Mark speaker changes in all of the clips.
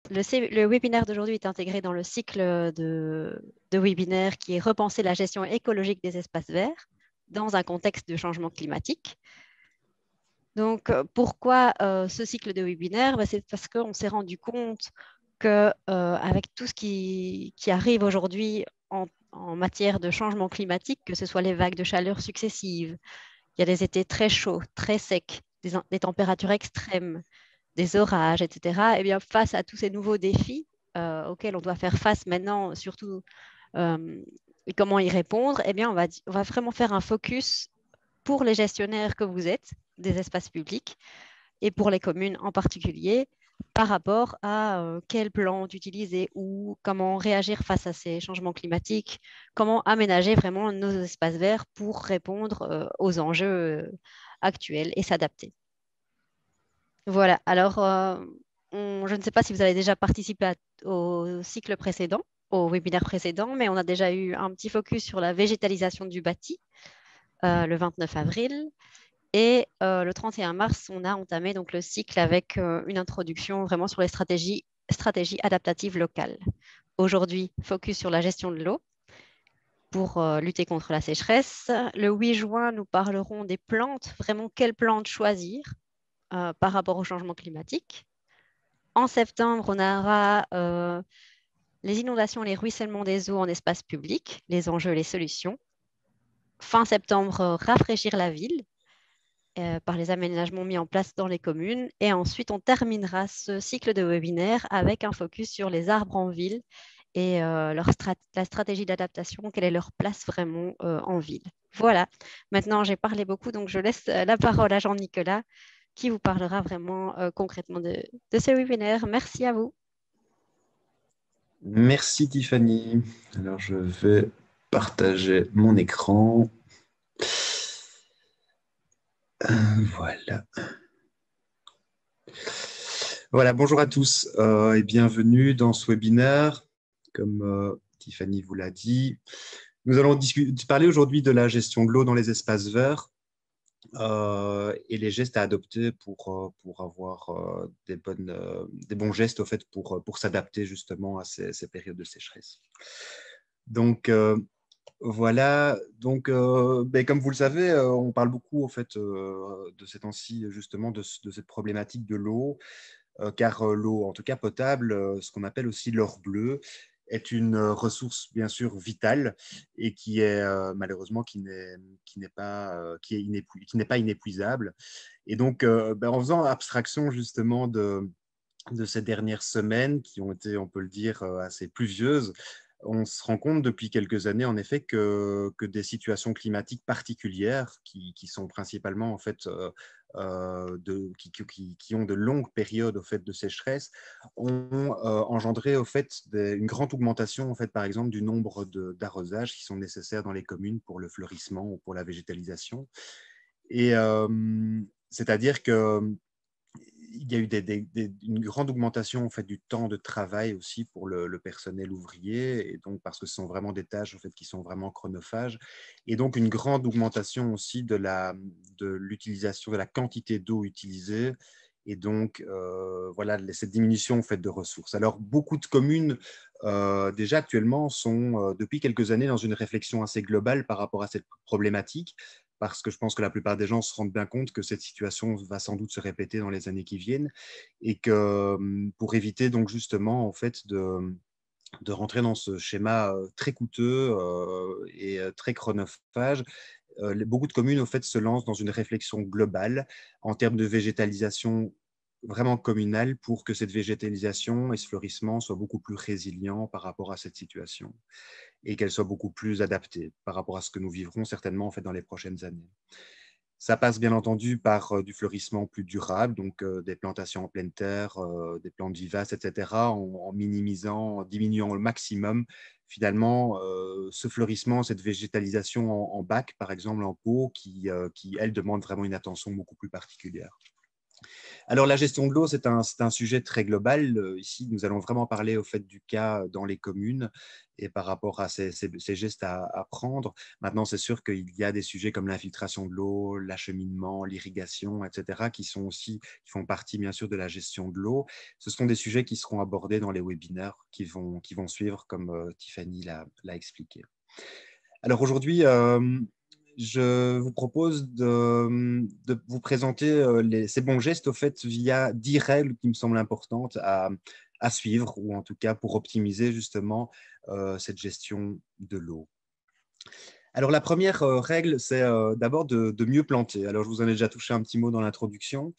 Speaker 1: Le webinaire d'aujourd'hui est intégré dans le cycle de webinaire qui est repenser la gestion écologique des espaces verts dans un contexte de changement climatique. Donc, pourquoi ce cycle de webinaire? C'est parce qu'on s'est rendu compte que avec tout ce qui arrive aujourd'hui en matière de changement climatique, que ce soit les vagues de chaleur successives, il y a des étés très chauds, très secs, des températures extrêmes, des orages, etc. Et bien, face à tous ces nouveaux défis auxquels on doit faire face maintenant, surtout et comment y répondre, eh bien, on va vraiment faire un focus pour les gestionnaires que vous êtes des espaces publics et pour les communes en particulier par rapport à quelles plantes utiliser ou comment réagir face à ces changements climatiques, comment aménager vraiment nos espaces verts pour répondre aux enjeux actuels et s'adapter. Voilà, alors je ne sais pas si vous avez déjà participé au cycle précédent, au webinaire précédent, mais on a déjà eu un petit focus sur la végétalisation du bâti le 29 avril. Et le 31 mars, on a entamé donc le cycle avec une introduction vraiment sur les stratégies adaptatives locales. Aujourd'hui, focus sur la gestion de l'eau pour lutter contre la sécheresse. Le 8 juin, nous parlerons des plantes, vraiment quelles plantes choisir par rapport au changement climatique. En septembre, on aura les inondations et les ruissellements des eaux en espace public, les enjeux et les solutions. Fin septembre, rafraîchir la ville par les aménagements mis en place dans les communes. Et ensuite, on terminera ce cycle de webinaire avec un focus sur les arbres en ville et la stratégie d'adaptation, quelle est leur place vraiment en ville. Voilà, maintenant j'ai parlé beaucoup, donc je laisse la parole à Jean-Nicolas qui vous parlera vraiment concrètement de ce webinaire. Merci à vous.
Speaker 2: Merci Tiffany. Alors je vais partager mon écran. Voilà. Voilà, bonjour à tous et bienvenue dans ce webinaire. Comme Tiffany vous l'a dit, nous allons parler aujourd'hui de la gestion de l'eau dans les espaces verts et les gestes à adopter pour avoir des bons gestes au fait, pour s'adapter justement à ces périodes de sécheresse. Donc, voilà, donc comme vous le savez, on parle beaucoup au fait, de ces temps-ci justement de cette problématique de l'eau, car l'eau, en tout cas potable, ce qu'on appelle aussi l'or bleu, est une ressource bien sûr vitale et qui est malheureusement qui n'est pas inépuisable. Et donc, en faisant abstraction justement de ces dernières semaines qui ont été, on peut le dire, assez pluvieuses, on se rend compte depuis quelques années, en effet, que des situations climatiques particulières, qui sont principalement, en fait, qui ont de longues périodes, au fait, de sécheresse, ont engendré, au fait, une grande augmentation, en fait, par exemple, du nombre d'arrosages qui sont nécessaires dans les communes pour le fleurissement ou pour la végétalisation. Et c'est-à-dire que il y a eu une grande augmentation en fait, du temps de travail aussi pour le personnel ouvrier, et donc parce que ce sont vraiment des tâches en fait, qui sont vraiment chronophages, et donc une grande augmentation aussi de l'utilisation, de la quantité d'eau utilisée, et donc voilà, cette diminution en fait, de ressources. Alors beaucoup de communes déjà actuellement sont depuis quelques années dans une réflexion assez globale par rapport à cette problématique, parce que je pense que la plupart des gens se rendent bien compte que cette situation va sans doute se répéter dans les années qui viennent, et que pour éviter donc justement en fait de rentrer dans ce schéma très coûteux et très chronophage, beaucoup de communes au fait se lancent dans une réflexion globale en termes de végétalisation vraiment communale pour que cette végétalisation et ce fleurissement soient beaucoup plus résilients par rapport à cette situation et qu'elle soit beaucoup plus adaptée par rapport à ce que nous vivrons certainement en fait, dans les prochaines années. Ça passe bien entendu par du fleurissement plus durable, donc des plantations en pleine terre, des plantes vivaces, etc., en minimisant, en diminuant au maximum finalement ce fleurissement, cette végétalisation en bac, par exemple, en pot, qui elle, demande vraiment une attention beaucoup plus particulière. Alors, la gestion de l'eau, c'est un sujet très global. Ici, nous allons vraiment parler au fait du cas dans les communes et par rapport à ces gestes à prendre. Maintenant, c'est sûr qu'il y a des sujets comme l'infiltration de l'eau, l'acheminement, l'irrigation, etc., qui font partie, bien sûr, de la gestion de l'eau. Ce sont des sujets qui seront abordés dans les webinaires qui vont suivre, comme Tiffany l'a expliqué. Alors aujourd'hui, je vous propose de vous présenter ces bons gestes au fait via 10 règles qui me semblent importantes à suivre, ou en tout cas pour optimiser justement cette gestion de l'eau. Alors la première règle, c'est d'abord de mieux planter. Alors je vous en ai déjà touché un petit mot dans l'introduction.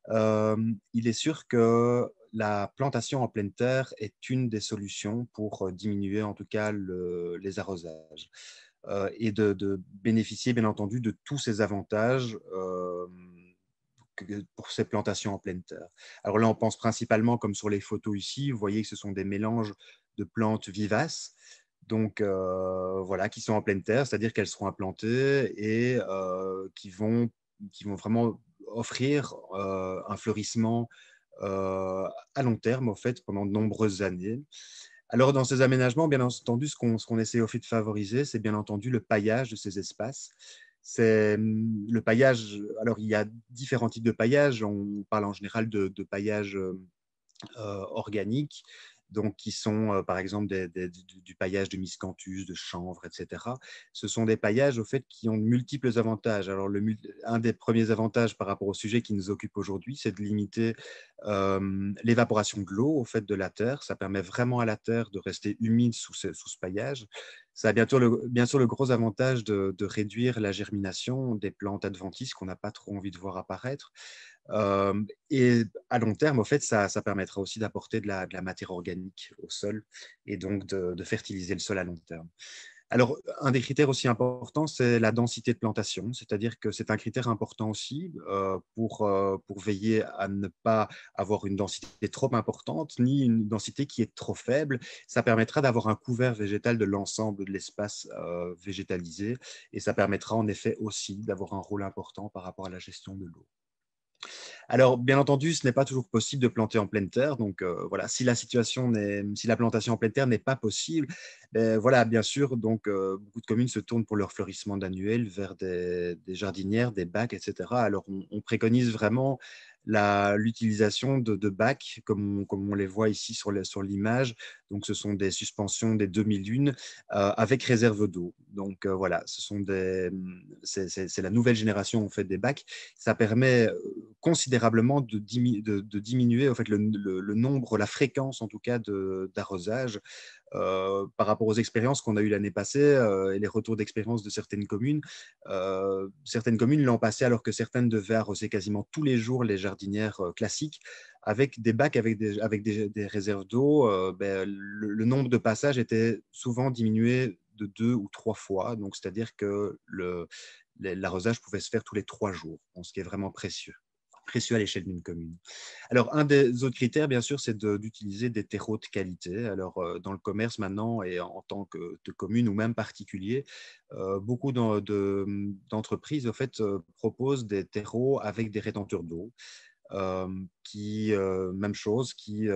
Speaker 2: Il est sûr que la plantation en pleine terre est une des solutions pour diminuer en tout cas les arrosages. Et de bénéficier, bien entendu, de tous ces avantages pour ces plantations en pleine terre. Alors là, on pense principalement, comme sur les photos ici, vous voyez que ce sont des mélanges de plantes vivaces, donc voilà, qui sont en pleine terre, c'est-à-dire qu'elles seront implantées et qui vont vraiment offrir un fleurissement à long terme, au fait, pendant de nombreuses années. Alors, dans ces aménagements, bien entendu, ce qu'on essaie au fait de favoriser, c'est bien entendu le paillage de ces espaces. C'est le paillage. Alors, il y a différents types de paillage. On parle en général de paillage organiques, donc qui sont par exemple du paillage de miscanthus, de chanvre, etc. Ce sont des paillages au fait qui ont de multiples avantages. Alors un des premiers avantages par rapport au sujet qui nous occupe aujourd'hui, c'est de limiter l'évaporation de l'eau au fait de la terre. Ça permet vraiment à la terre de rester humide sous ce paillage. Ça a bien sûr le gros avantage de réduire la germination des plantes adventices qu'on n'a pas trop envie de voir apparaître. Et à long terme, au fait, ça permettra aussi d'apporter de la matière organique au sol et donc de fertiliser le sol à long terme. Alors, un des critères aussi importants, c'est la densité de plantation, c'est-à-dire que c'est un critère important aussi pour veiller à ne pas avoir une densité trop importante, ni une densité qui est trop faible. Ça permettra d'avoir un couvert végétal de l'ensemble de l'espace végétalisé et ça permettra en effet aussi d'avoir un rôle important par rapport à la gestion de l'eau. Alors, bien entendu, ce n'est pas toujours possible de planter en pleine terre. Donc, voilà, si la plantation en pleine terre n'est pas possible, ben, voilà, bien sûr, donc beaucoup de communes se tournent pour leur fleurissement annuel vers des jardinières, des bacs, etc. Alors, on préconise vraiment l'utilisation de bacs, comme on les voit ici sur l'image. Donc, ce sont des suspensions des demi-lunes avec réserve d'eau. Donc, voilà, c'est la nouvelle génération en fait, des bacs. Ça permet considérablement de diminuer en fait, le nombre, la fréquence en tout cas d'arrosage par rapport aux expériences qu'on a eues l'année passée et les retours d'expérience de certaines communes. Certaines communes l'ont passé alors que certaines devaient arroser quasiment tous les jours les jardinières classiques avec des bacs, avec des réserves d'eau. Ben, le nombre de passages était souvent diminué de 2 ou 3 fois. Donc, c'est-à-dire que l'arrosage pouvait se faire tous les 3 jours, ce qui est vraiment précieux à l'échelle d'une commune. Alors, un des autres critères, bien sûr, c'est d'utiliser des terreaux de qualité. Alors, dans le commerce maintenant et en tant que de commune ou même particulier, beaucoup d'entreprises, en fait, proposent des terreaux avec des rétenteurs d'eau. Même chose, qui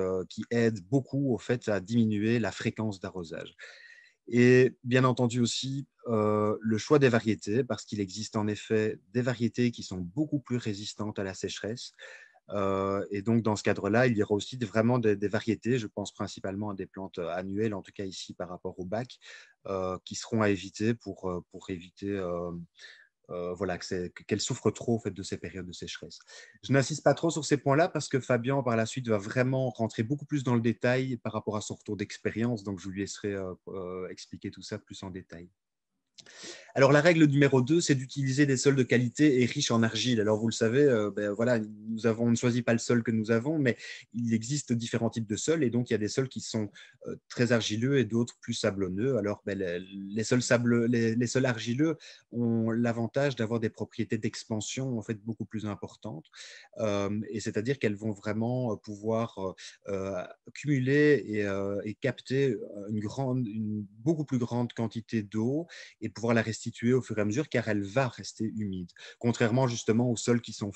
Speaker 2: aident beaucoup au fait à diminuer la fréquence d'arrosage. Et bien entendu aussi, le choix des variétés, parce qu'il existe en effet des variétés qui sont beaucoup plus résistantes à la sécheresse. Et donc, dans ce cadre-là, il y aura aussi vraiment des variétés, je pense principalement à des plantes annuelles, en tout cas ici par rapport au bac, qui seront à éviter pour éviter voilà, qu'elle souffre trop en fait, de ces périodes de sécheresse. Je n'insiste pas trop sur ces points-là parce que Fabien, par la suite, va vraiment rentrer beaucoup plus dans le détail par rapport à son retour d'expérience. Donc, je lui laisserai expliquer tout ça plus en détail. Alors, la règle numéro 2, c'est d'utiliser des sols de qualité et riches en argile. Alors, vous le savez, ben, voilà, on ne choisit pas le sol que nous avons, mais il existe différents types de sols. Et donc, il y a des sols qui sont très argileux et d'autres plus sablonneux. Alors, ben, les sols argileux ont l'avantage d'avoir des propriétés d'expansion en fait, beaucoup plus importantes. Et c'est-à-dire qu'elles vont vraiment pouvoir cumuler et capter une beaucoup plus grande quantité d'eau et pouvoir la restituer au fur et à mesure car elle va rester humide. Contrairement justement aux sols qui sont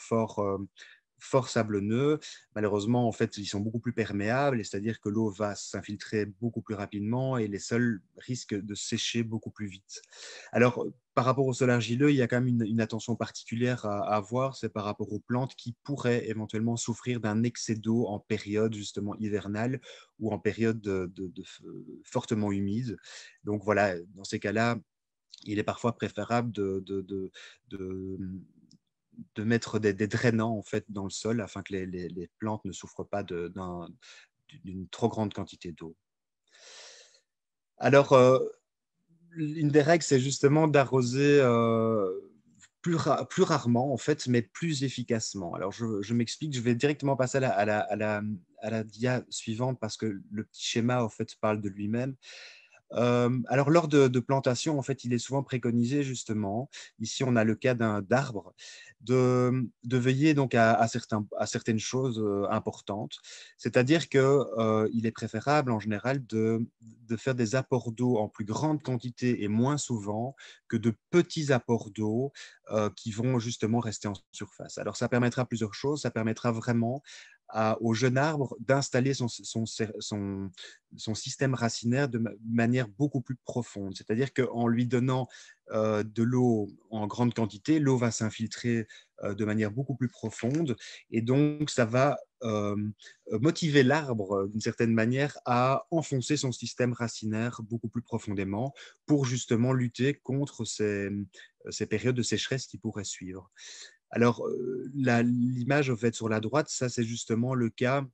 Speaker 2: fort sablonneux, malheureusement, en fait, ils sont beaucoup plus perméables, c'est-à-dire que l'eau va s'infiltrer beaucoup plus rapidement et les sols risquent de sécher beaucoup plus vite. Alors, par rapport au sol argileux, il y a quand même une attention particulière à avoir, c'est par rapport aux plantes qui pourraient éventuellement souffrir d'un excès d'eau en période justement hivernale ou en période fortement humide. Donc voilà, dans ces cas-là, il est parfois préférable de, de mettre des drainants en fait, dans le sol afin que les plantes ne souffrent pas d'une trop grande quantité d'eau. Alors, une des règles, c'est justement d'arroser plus rarement, en fait, mais plus efficacement. Alors, je m'explique, je vais directement passer à la dia suivante parce que le petit schéma, en fait, parle de lui-même. Alors, lors de plantation, en fait, il est souvent préconisé, justement, ici, on a le cas d'arbre, de veiller donc à certaines choses importantes. C'est-à-dire qu'il est préférable, en général, de faire des apports d'eau en plus grande quantité et moins souvent que de petits apports d'eau qui vont justement rester en surface. Alors, ça permettra plusieurs choses. Ça permettra vraiment au jeune arbre d'installer son système racinaire de manière beaucoup plus profonde. C'est-à-dire qu'en lui donnant de l'eau en grande quantité, l'eau va s'infiltrer de manière beaucoup plus profonde et donc ça va motiver l'arbre d'une certaine manière à enfoncer son système racinaire beaucoup plus profondément pour justement lutter contre ces périodes de sécheresse qui pourraient suivre. Alors, l'image au fait, sur la droite, ça c'est justement le cas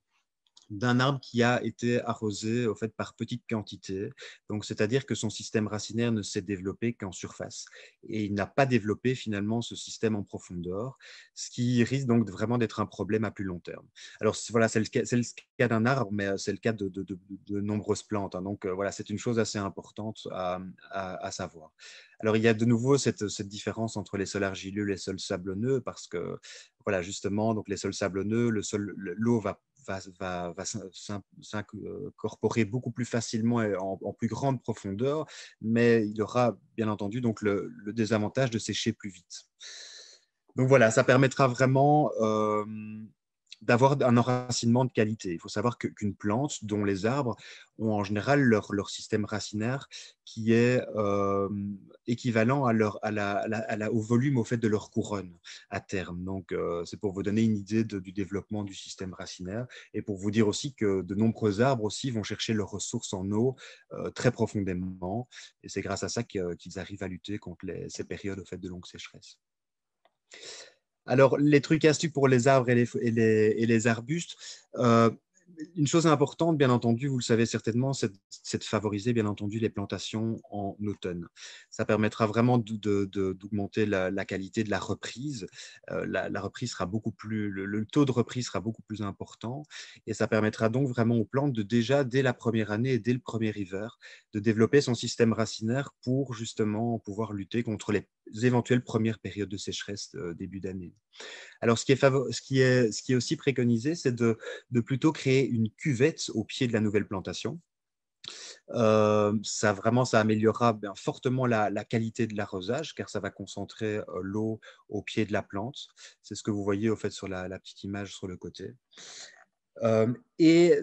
Speaker 2: d'un arbre qui a été arrosé au fait, par petite quantité. Donc, c'est-à-dire que son système racinaire ne s'est développé qu'en surface. Et il n'a pas développé finalement ce système en profondeur, ce qui risque donc vraiment d'être un problème à plus long terme. Alors, voilà, c'est le cas d'un arbre, mais c'est le cas de nombreuses plantes. Hein. Donc, voilà, c'est une chose assez importante à savoir. Alors, il y a de nouveau cette différence entre les sols argileux et les sols sablonneux, parce que, voilà, justement, donc les sols sablonneux, l'eau va s'incorporer beaucoup plus facilement et en plus grande profondeur, mais il aura bien entendu donc le désavantage de sécher plus vite. Donc voilà, ça permettra vraiment d'avoir un enracinement de qualité. Il faut savoir qu'une plante, dont les arbres, ont en général leur système racinaire qui est équivalent au volume au fait de leur couronne à terme. Donc, c'est pour vous donner une idée du développement du système racinaire et pour vous dire aussi que de nombreux arbres aussi vont chercher leurs ressources en eau très profondément et c'est grâce à ça qu'ils arrivent à lutter contre ces périodes au fait de longue sécheresse. Alors, les trucs et astuces pour les arbres et les arbustes, une chose importante, bien entendu, vous le savez certainement, c'est de favoriser, bien entendu, les plantations en automne. Ça permettra vraiment d'augmenter la qualité de la reprise. La reprise sera beaucoup plus, le taux de reprise sera beaucoup plus important et ça permettra donc vraiment aux plantes de déjà, dès la première année et dès le premier hiver, de développer son système racinaire pour justement pouvoir lutter contre les éventuelles premières périodes de sécheresse début d'année. Alors, ce qui est aussi préconisé, c'est de plutôt créer une cuvette au pied de la nouvelle plantation. Ça améliorera bien fortement la qualité de l'arrosage car ça va concentrer l'eau au pied de la plante. C'est ce que vous voyez au fait sur la petite image sur le côté. Et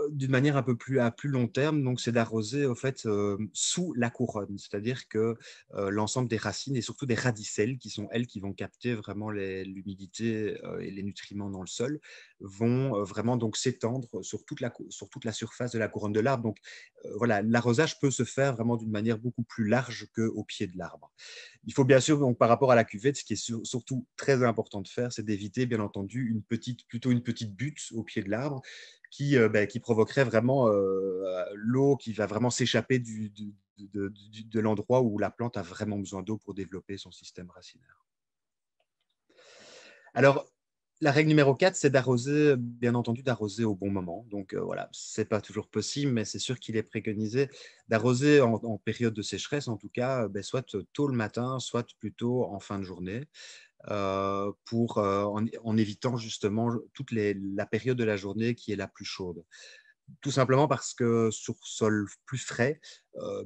Speaker 2: d'une manière un peu à plus long terme, donc c'est d'arroser au fait sous la couronne, c'est-à-dire que l'ensemble des racines et surtout des radicelles, qui sont elles qui vont capter vraiment l'humidité et les nutriments dans le sol, vont vraiment donc s'étendre sur toute la surface de la couronne de l'arbre. Donc voilà, l'arrosage peut se faire vraiment d'une manière beaucoup plus large qu'au pied de l'arbre. Il faut bien sûr, donc, par rapport à la cuvette, ce qui est surtout très important de faire, c'est d'éviter, bien entendu, plutôt une petite butte au pied de l'arbre qui provoquerait vraiment l'eau qui va vraiment s'échapper de l'endroit où la plante a vraiment besoin d'eau pour développer son système racinaire. Alors, la règle numéro 4, c'est d'arroser, bien entendu, d'arroser au bon moment. Donc voilà, ce n'est pas toujours possible, mais c'est sûr qu'il est préconisé d'arroser en période de sécheresse, en tout cas, soit tôt le matin, soit plutôt en fin de journée, en évitant justement la période de la journée qui est la plus chaude. Tout simplement parce que sur sol plus frais,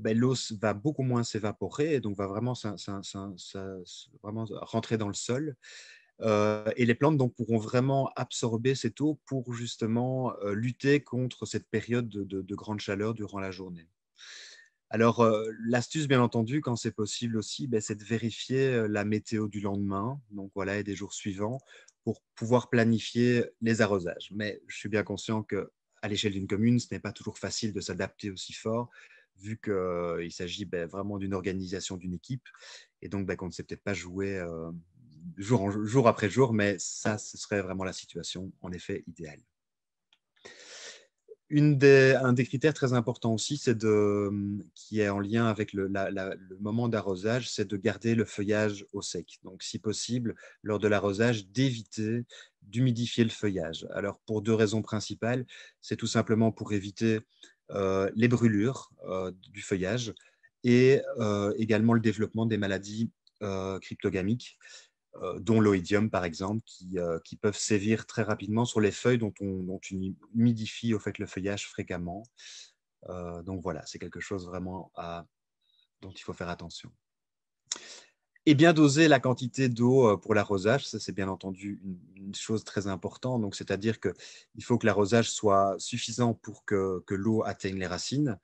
Speaker 2: l'eau va beaucoup moins s'évaporer et donc va vraiment rentrer dans le sol. Et les plantes donc, pourront vraiment absorber cette eau pour justement lutter contre cette période de grande chaleur durant la journée. Alors, l'astuce, bien entendu, quand c'est possible aussi, ben, c'est de vérifier la météo du lendemain, donc voilà, et des jours suivants, pour pouvoir planifier les arrosages. Mais je suis bien conscient qu'à l'échelle d'une commune, ce n'est pas toujours facile de s'adapter aussi fort, vu qu'il s'agit ben, vraiment d'une organisation d'une équipe, et donc ben, qu'on ne sait peut-être pas jouer jour après jour, mais ça, ce serait vraiment la situation, en effet, idéale. Un des critères très importants aussi, qui est en lien avec le moment d'arrosage, c'est de garder le feuillage au sec. Donc, si possible, lors de l'arrosage, d'éviter d'humidifier le feuillage. Alors, pour deux raisons principales, c'est tout simplement pour éviter les brûlures du feuillage et également le développement des maladies cryptogamiques dont l'oïdium par exemple, qui peuvent sévir très rapidement sur les feuilles dont on humidifie au fait le feuillage fréquemment. Donc voilà, c'est quelque chose vraiment dont il faut faire attention. Et bien doser la quantité d'eau pour l'arrosage, ça c'est bien entendu une chose très importante. Donc c'est-à-dire qu'il faut que l'arrosage soit suffisant pour que l'eau atteigne les racines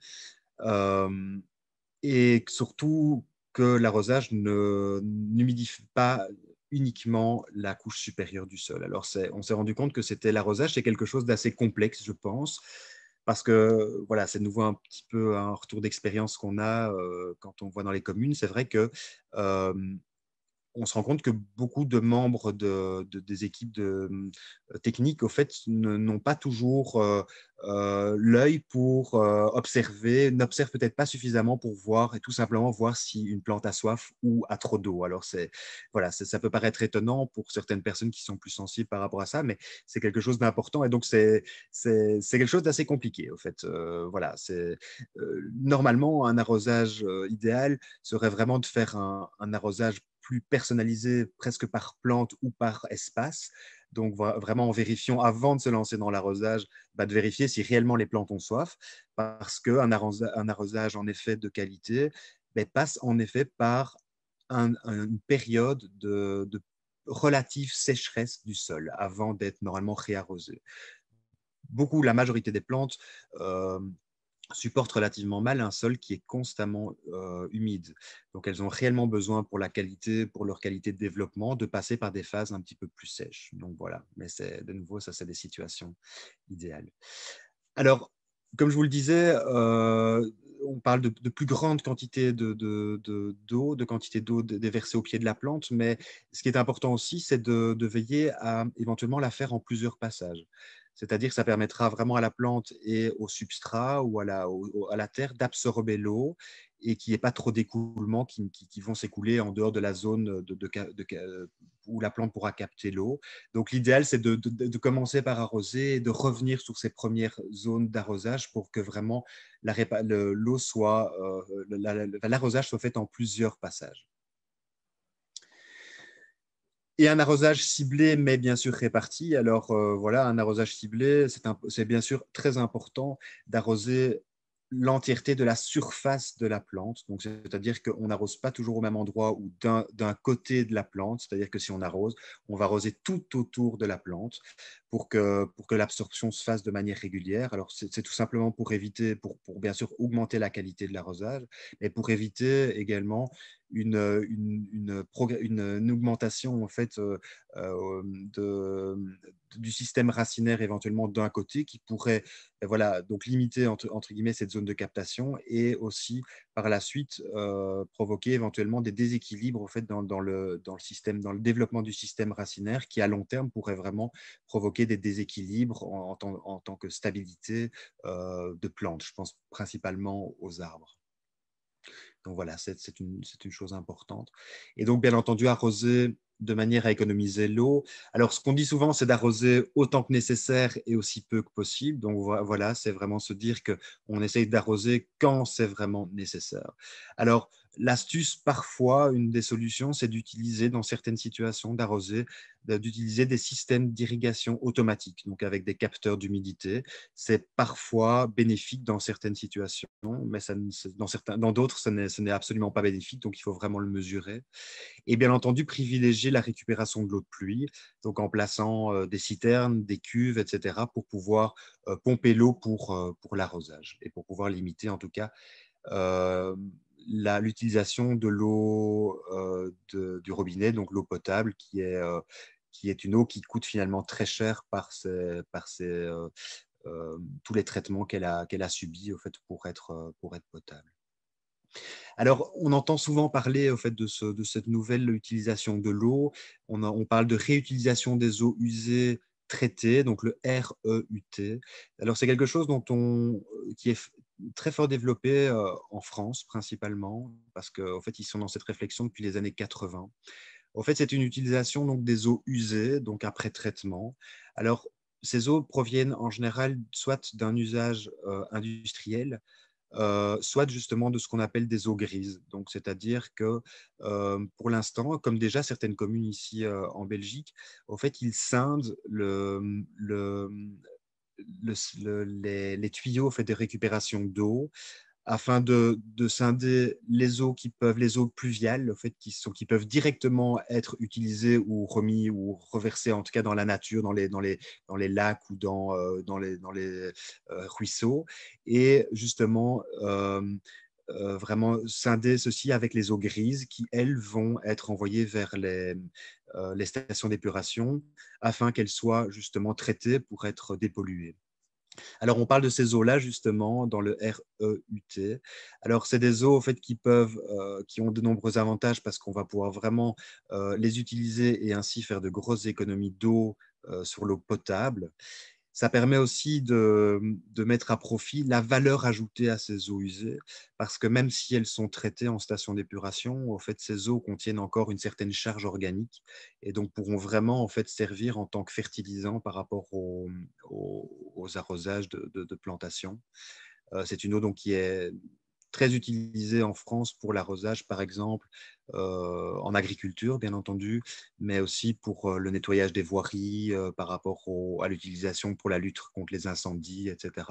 Speaker 2: et surtout que l'arrosage n'humidifie pas uniquement la couche supérieure du sol. Alors, on s'est rendu compte que l'arrosage, c'est quelque chose d'assez complexe, je pense, parce que voilà, c'est de nouveau un petit peu un retour d'expérience qu'on a quand on voit dans les communes. C'est vrai que on se rend compte que beaucoup de membres des équipes techniques, au fait, n'ont pas toujours l'œil pour observer, n'observent peut-être pas suffisamment pour voir et tout simplement voir si une plante a soif ou a trop d'eau. Alors, voilà, ça peut paraître étonnant pour certaines personnes qui sont plus sensibles par rapport à ça, mais c'est quelque chose d'important et donc c'est quelque chose d'assez compliqué, au fait. Voilà, normalement, un arrosage idéal serait vraiment de faire un arrosage plus personnalisé presque par plante ou par espace. Donc, vraiment en vérifiant avant de se lancer dans l'arrosage, de vérifier si réellement les plantes ont soif, parce qu'un arrosage en effet de qualité passe en effet par une période de relative sécheresse du sol avant d'être normalement réarrosé. La majorité des plantes supportent relativement mal un sol qui est constamment humide. Donc, elles ont réellement besoin pour leur qualité de développement de passer par des phases un petit peu plus sèches. Donc, voilà. Mais de nouveau, ça, c'est des situations idéales. Alors, comme je vous le disais, on parle de plus grandes quantités de quantité d'eau déversée au pied de la plante, mais ce qui est important aussi, c'est de veiller à éventuellement la faire en plusieurs passages. C'est-à-dire que ça permettra vraiment à la plante et au substrat ou à la terre d'absorber l'eau et qu'il n'y ait pas trop d'écoulements qui vont s'écouler en dehors de la zone où la plante pourra capter l'eau. Donc, l'idéal, c'est commencer par arroser et de revenir sur ces premières zones d'arrosage pour que vraiment l'arrosage soit fait en plusieurs passages. Et un arrosage ciblé, mais bien sûr réparti. Alors, voilà, un arrosage ciblé, c'est bien sûr très important d'arroser l'entièreté de la surface de la plante. Donc, c'est-à-dire qu'on n'arrose pas toujours au même endroit ou d'un côté de la plante. C'est-à-dire que si on arrose, on va arroser tout autour de la plante pour que l'absorption se fasse de manière régulière. Alors, c'est tout simplement pour éviter, pour bien sûr augmenter la qualité de l'arrosage, mais pour éviter également une augmentation en fait, du système racinaire éventuellement d'un côté qui pourrait voilà, donc limiter entre guillemets cette zone de captation et aussi par la suite provoquer éventuellement des déséquilibres en fait, dans le système, dans le développement du système racinaire qui à long terme pourrait vraiment provoquer des déséquilibres en tant que stabilité de plantes. Je pense principalement aux arbres. Donc voilà, c'est une chose importante. Et donc, bien entendu, arroser de manière à économiser l'eau. Alors, ce qu'on dit souvent, c'est d'arroser autant que nécessaire et aussi peu que possible. Donc voilà, c'est vraiment se dire qu'on essaye d'arroser quand c'est vraiment nécessaire. Alors, L'astuce, parfois, une des solutions, c'est d'utiliser dans certaines situations d'arroser, d'utiliser des systèmes d'irrigation automatiques, donc avec des capteurs d'humidité. C'est parfois bénéfique dans certaines situations, mais dans d'autres, ce n'est absolument pas bénéfique, donc il faut vraiment le mesurer. Et bien entendu, privilégier la récupération de l'eau de pluie, donc en plaçant des citernes, des cuves, etc., pour pouvoir pomper l'eau pour l'arrosage et pour pouvoir limiter en tout cas euh, l'utilisation de l'eau du robinet, donc l'eau potable, qui est une eau qui coûte finalement très cher tous les traitements qu'elle a subis au fait, pour être potable. Alors, on entend souvent parler au fait, de cette nouvelle utilisation de l'eau. On parle de réutilisation des eaux usées traitées, donc le REUT. Alors, c'est quelque chose qui est très fort développé en France principalement, parce qu'en fait, ils sont dans cette réflexion depuis les années 80. En fait, c'est une utilisation donc, des eaux usées, donc après traitement. Alors, ces eaux proviennent en général soit d'un usage industriel, soit justement de ce qu'on appelle des eaux grises. Donc, c'est-à-dire que pour l'instant, comme déjà certaines communes ici en Belgique, en fait, ils scindent les tuyaux en fait, de récupération d'eau afin de scinder les eaux pluviales, en fait, qui peuvent directement être utilisées ou remis ou reversées, en tout cas dans la nature, dans les lacs ou dans les ruisseaux, et justement vraiment scinder ceci avec les eaux grises qui, elles, vont être envoyées vers les stations d'épuration afin qu'elles soient justement traitées pour être dépolluées. Alors, on parle de ces eaux-là, justement, dans le REUT. Alors, c'est des eaux, en fait, qui ont de nombreux avantages parce qu'on va pouvoir vraiment les utiliser et ainsi faire de grosses économies d'eau sur l'eau potable. Ça permet aussi de mettre à profit la valeur ajoutée à ces eaux usées, parce que même si elles sont traitées en station d'épuration, en fait, ces eaux contiennent encore une certaine charge organique et donc pourront vraiment en fait, servir en tant que fertilisant par rapport aux arrosages de plantations. C'est une eau donc, qui est très utilisée en France pour l'arrosage, par exemple, en agriculture, bien entendu, mais aussi pour le nettoyage des voiries, par rapport à l'utilisation pour la lutte contre les incendies, etc.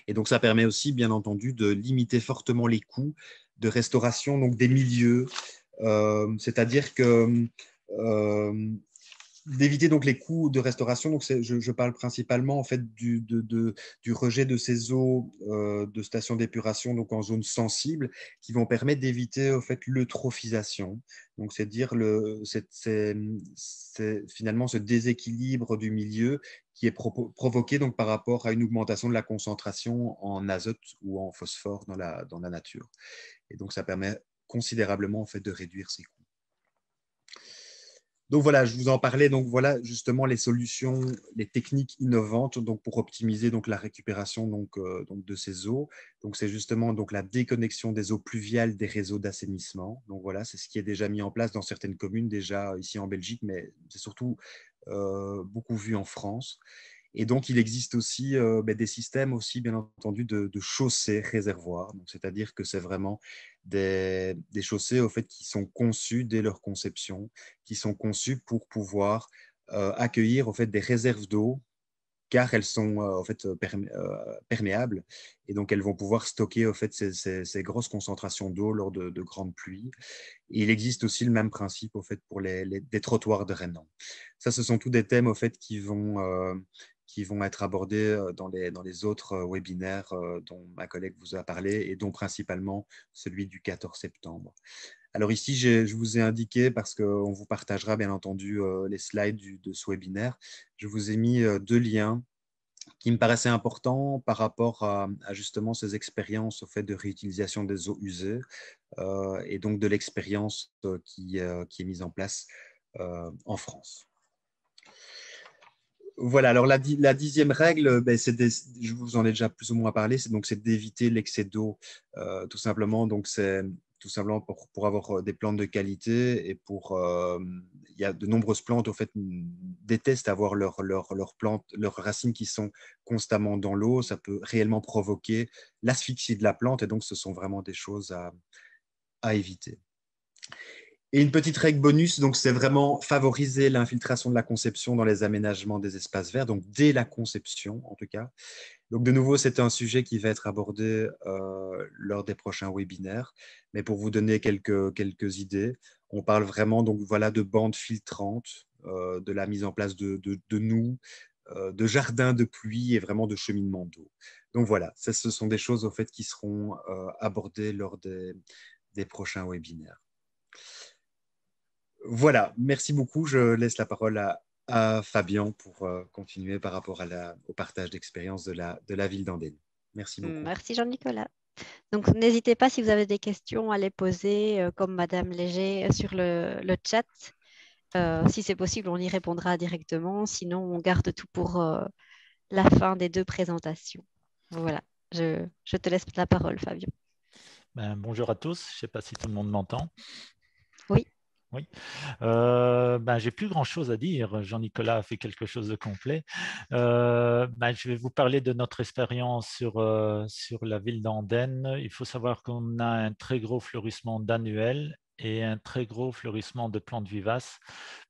Speaker 2: Et donc, ça permet aussi, bien entendu, de limiter fortement les coûts de restauration donc, des milieux. C'est-à-dire que d'éviter donc les coûts de restauration. Donc je parle principalement en fait du rejet de ces eaux de stations d'épuration donc en zone sensible qui vont permettre d'éviter en fait l'eutrophisation. Donc c'est dire c'est finalement ce déséquilibre du milieu qui est provoqué donc par rapport à une augmentation de la concentration en azote ou en phosphore dans la nature. Et donc ça permet considérablement en fait de réduire ces coûts. Donc voilà, je vous en parlais. Donc voilà justement les solutions, les techniques innovantes donc pour optimiser donc la récupération donc de ces eaux. Donc c'est justement donc la déconnexion des eaux pluviales des réseaux d'assainissement. Donc voilà, c'est ce qui est déjà mis en place dans certaines communes déjà ici en Belgique, mais c'est surtout beaucoup vu en France. Et donc, il existe aussi des systèmes aussi, bien entendu, de chaussées réservoirs. C'est-à-dire que c'est vraiment des chaussées au fait, qui sont conçues dès leur conception, qui sont conçues pour pouvoir accueillir au fait, des réserves d'eau, car elles sont en fait, perméables. Et donc, elles vont pouvoir stocker au fait, ces grosses concentrations d'eau lors de grandes pluies. Et il existe aussi le même principe au fait, pour des trottoirs drainants. Ça, ce sont tous des thèmes au fait, qui vont être abordés dans les autres webinaires dont ma collègue vous a parlé et dont principalement celui du 14 septembre. Alors ici, je vous ai indiqué, parce qu'on vous partagera bien entendu les slides de ce webinaire, je vous ai mis deux liens qui me paraissaient importants par rapport à justement ces expériences au fait de réutilisation des eaux usées et donc de l'expérience qui est mise en place en France. Voilà, alors la 10e règle, je vous en ai déjà plus ou moins parlé, c'est d'éviter l'excès d'eau, tout simplement. Donc, c'est tout simplement pour avoir des plantes de qualité et il y a de nombreuses plantes, au fait, détestent avoir leurs racines qui sont constamment dans l'eau. Ça peut réellement provoquer l'asphyxie de la plante et donc ce sont vraiment des choses à éviter. Et une petite règle bonus, donc c'est vraiment favoriser l'infiltration de la conception dans les aménagements des espaces verts, donc dès la conception en tout cas. Donc de nouveau, c'est un sujet qui va être abordé lors des prochains webinaires. Mais pour vous donner quelques idées, on parle vraiment donc, voilà, de bandes filtrantes, de la mise en place de noues, de jardins de pluie et vraiment de cheminement d'eau. Donc voilà, ce sont des choses au fait qui seront abordées lors des prochains webinaires. Voilà, merci beaucoup. Je laisse la parole à Fabien pour continuer par rapport au partage d'expérience de la ville d'Andenne. Merci beaucoup.
Speaker 1: Merci Jean-Nicolas. Donc, n'hésitez pas si vous avez des questions à les poser, comme Madame Léger, sur le chat. Si c'est possible, on y répondra directement. Sinon, on garde tout pour la fin des 2 présentations. Voilà, je te laisse la parole, Fabien.
Speaker 3: Bonjour à tous, je ne sais pas si tout le monde m'entend.
Speaker 1: Oui.
Speaker 3: Oui. J'ai plus grand chose à dire. Jean-Nicolas a fait quelque chose de complet. Je vais vous parler de notre expérience sur la ville d'Andenne. Il faut savoir qu'on a un très gros fleurissement d'annuels et un très gros fleurissement de plantes vivaces.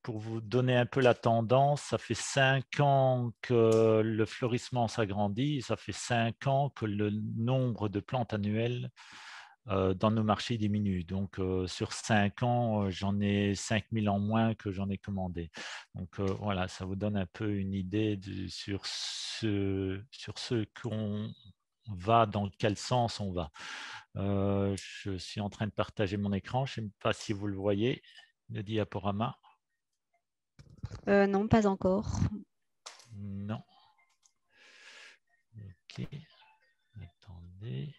Speaker 3: Pour vous donner un peu la tendance, ça fait 5 ans que le fleurissement s'agrandit, ça fait 5 ans que le nombre de plantes annuelles dans nos marchés diminue. Donc, sur 5 ans, j'en ai 5000 en moins que j'en ai commandé. Donc, voilà, ça vous donne un peu une idée sur ce qu'on va, dans quel sens on va. Je suis en train de partager mon écran. Je ne sais pas si vous le voyez, le diaporama.
Speaker 1: Non, pas encore.
Speaker 3: Non. OK. Attendez.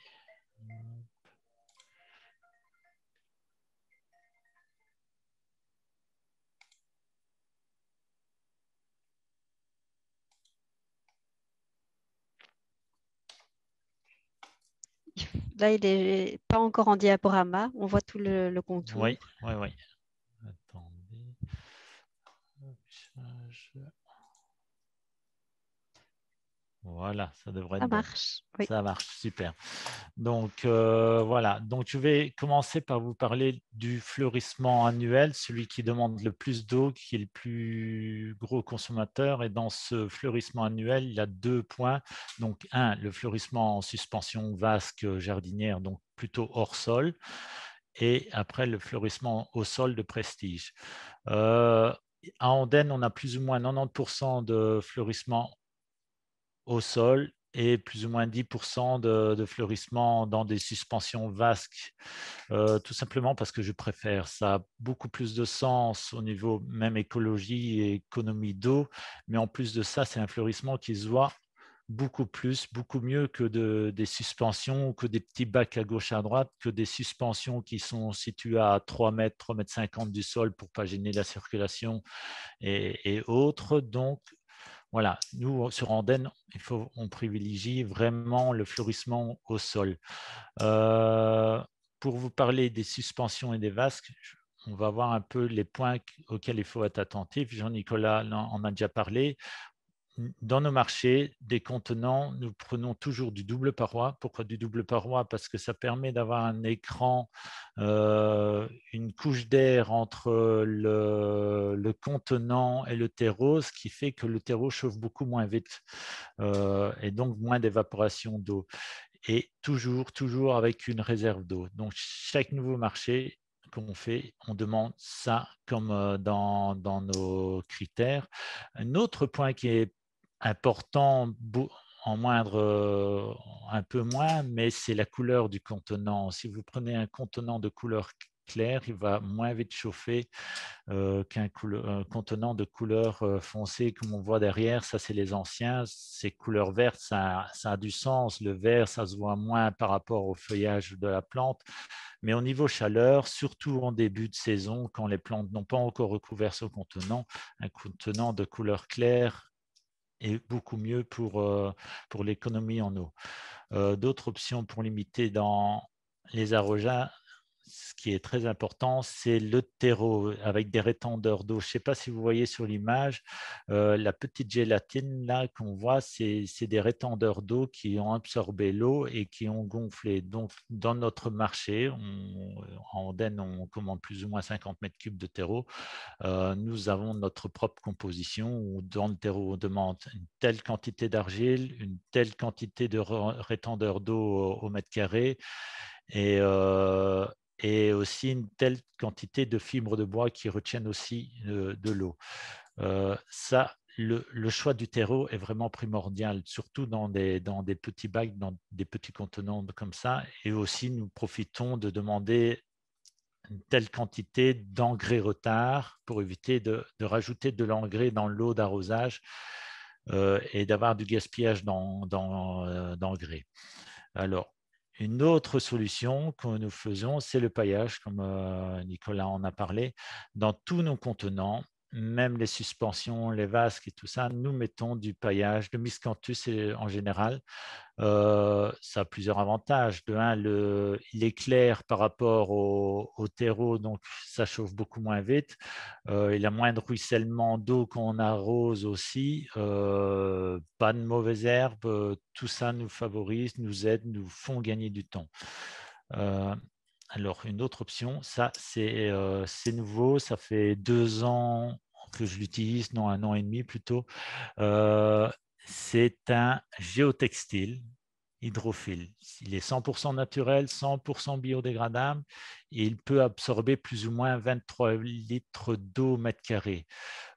Speaker 1: Là, il n'est pas encore en diaporama. On voit tout le contour.
Speaker 3: Oui. Attendez. Voilà, ça devrait être
Speaker 1: Ça
Speaker 3: bon.
Speaker 1: marche. Oui.
Speaker 3: Ça marche, super. Donc, voilà. Donc, je vais commencer par vous parler du fleurissement annuel, celui qui demande le plus d'eau, qui est le plus gros consommateur. Et dans ce fleurissement annuel, il y a 2 points. Donc, le fleurissement en suspension vasque jardinière, donc plutôt hors sol. Et après, le fleurissement au sol de prestige. À Andenne, on a plus ou moins 90% de fleurissement au sol et plus ou moins 10% de fleurissement dans des suspensions vasques, tout simplement parce que je préfère. Ça a beaucoup plus de sens au niveau même écologie et économie d'eau, mais en plus de ça, c'est un fleurissement qui se voit beaucoup mieux que des suspensions, que des petits bacs à gauche à droite, que des suspensions qui sont situées à 3 mètres, 3 mètres 50 du sol pour ne pas gêner la circulation et autres. Donc, voilà, nous, sur Andenne, on privilégie vraiment le fleurissement au sol. Pour vous parler des suspensions et des vasques, on va voir un peu les points auxquels il faut être attentif. Jean-Nicolas en a déjà parlé. Dans nos marchés, des contenants, nous prenons toujours du double paroi. Pourquoi du double paroi? Parce que ça permet d'avoir un écran, une couche d'air entre le contenant et le terreau, ce qui fait que le terreau chauffe beaucoup moins vite et donc moins d'évaporation d'eau. Et toujours avec une réserve d'eau. Donc, chaque nouveau marché qu'on fait, on demande ça comme dans nos critères. Un autre point qui est important, en moindre, un peu moins, mais c'est la couleur du contenant. Si vous prenez un contenant de couleur claire, il va moins vite chauffer qu'un contenant de couleur foncée comme on voit derrière. Ça, c'est les anciens. Ces couleurs vertes, ça a du sens. Le vert, ça se voit moins par rapport au feuillage de la plante. Mais au niveau chaleur, surtout en début de saison, quand les plantes n'ont pas encore recouvert ce contenant, un contenant de couleur claire est beaucoup mieux pour l'économie en eau. D'autres options pour limiter dans les arrosages, ce qui est très important, c'est le terreau avec des rétendeurs d'eau. Je ne sais pas si vous voyez sur l'image, la petite gélatine là qu'on voit, c'est des rétendeurs d'eau qui ont absorbé l'eau et qui ont gonflé. Donc, dans notre marché, en Andenne, on commande plus ou moins 50 mètres cubes de terreau. Nous avons notre propre composition où dans le terreau, on demande une telle quantité d'argile, une telle quantité de rétendeurs d'eau au mètre carré et aussi une telle quantité de fibres de bois qui retiennent aussi de l'eau. Ça, le choix du terreau est vraiment primordial, surtout dans des petits bacs, dans des petits contenants comme ça. Et aussi, nous profitons de demander une telle quantité d'engrais retard pour éviter de rajouter de l'engrais dans l'eau d'arrosage et d'avoir du gaspillage d'engrais. Alors, une autre solution que nous faisons, c'est le paillage, comme Nicolas en a parlé. Dans tous nos contenants, même les suspensions, les vasques et tout ça, nous mettons du paillage, de miscanthus en général. Ça a plusieurs avantages. De un, il est clair par rapport au terreau, donc ça chauffe beaucoup moins vite. Il a moins de ruissellement d'eau qu'on arrose aussi. Pas de mauvaises herbes. Tout ça nous favorise, nous aide, nous font gagner du temps. Alors, une autre option, ça c'est nouveau, ça fait 2 ans que je l'utilise, non 1 an et demi plutôt. C'est un géotextile hydrophile. Il est 100% naturel, 100% biodégradable et il peut absorber plus ou moins 23 litres d'eau au mètre carré.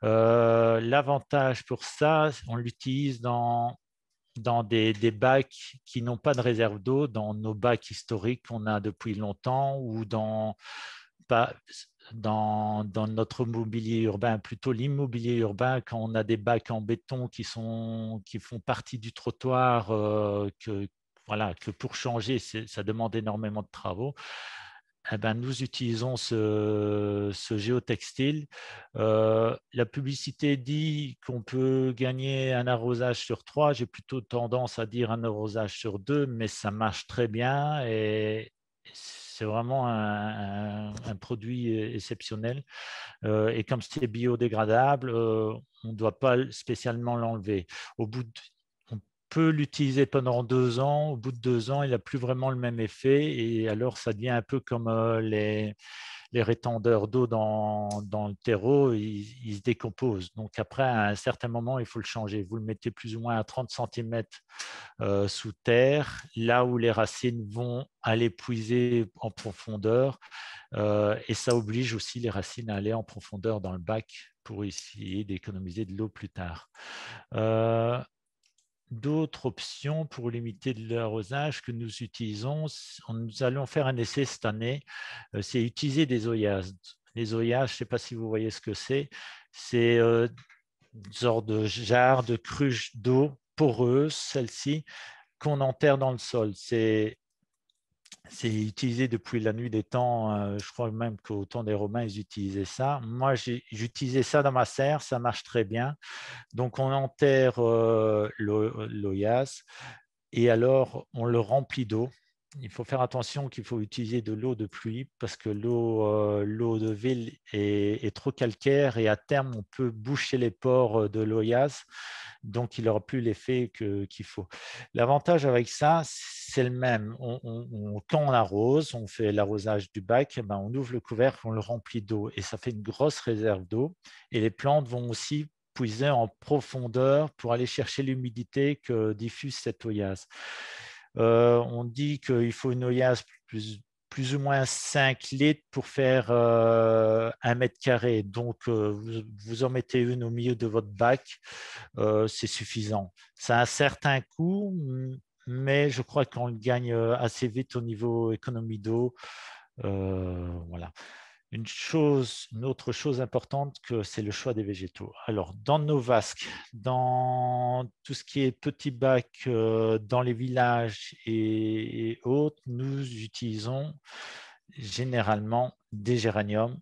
Speaker 3: L'avantage pour ça, on l'utilise dans des bacs qui n'ont pas de réserve d'eau, dans nos bacs historiques qu'on a depuis longtemps ou dans notre mobilier urbain, plutôt l'immobilier urbain, quand on a des bacs en béton qui font partie du trottoir, que pour changer, ça demande énormément de travaux. Eh ben, nous utilisons ce géotextile. La publicité dit qu'on peut gagner un arrosage sur 3. J'ai plutôt tendance à dire un arrosage sur 2, mais ça marche très bien et c'est vraiment un produit exceptionnel. Et comme c'est biodégradable, on ne doit pas spécialement l'enlever. On peut l'utiliser pendant 2 ans. Au bout de 2 ans, il n'a plus vraiment le même effet. Et alors, ça devient un peu comme les rétendeurs d'eau dans le terreau, ils se décomposent. Donc après, à un certain moment, il faut le changer. Vous le mettez plus ou moins à 30 cm sous terre, là où les racines vont aller puiser en profondeur. Et ça oblige aussi les racines à aller en profondeur dans le bac pour essayer d'économiser de l'eau plus tard. D'autres options pour limiter l'arrosage que nous utilisons, nous allons faire un essai cette année, c'est utiliser des oyas. Les oyas, je ne sais pas si vous voyez ce que c'est une sorte de jarre, de cruche d'eau poreuse, celle-ci, qu'on enterre dans le sol. C'est utilisé depuis la nuit des temps. Je crois même qu'au temps des Romains, ils utilisaient ça. Moi, j'utilisais ça dans ma serre, ça marche très bien. Donc, on enterre l'oyas et alors on le remplit d'eau. Il faut faire attention qu'il faut utiliser de l'eau de pluie parce que l'eau de ville est trop calcaire et à terme, on peut boucher les pores de l'oyas. Donc, il n'aura plus l'effet qu'il faut. L'avantage avec ça, c'est le même. Quand on arrose, on fait l'arrosage du bac, ben, on ouvre le couvercle, on le remplit d'eau et ça fait une grosse réserve d'eau. Et les plantes vont aussi puiser en profondeur pour aller chercher l'humidité que diffuse cette oyas. On dit qu'il faut une oyas plus ou moins 5 litres pour faire 1 mètre carré. Donc, vous en mettez une au milieu de votre bac, c'est suffisant. Ça a un certain coût, mais je crois qu'on le gagne assez vite au niveau économie d'eau. Voilà. Une autre chose importante, c'est le choix des végétaux. Alors, dans nos vasques, dans tout ce qui est petits bacs dans les villages et autres, nous utilisons généralement des géraniums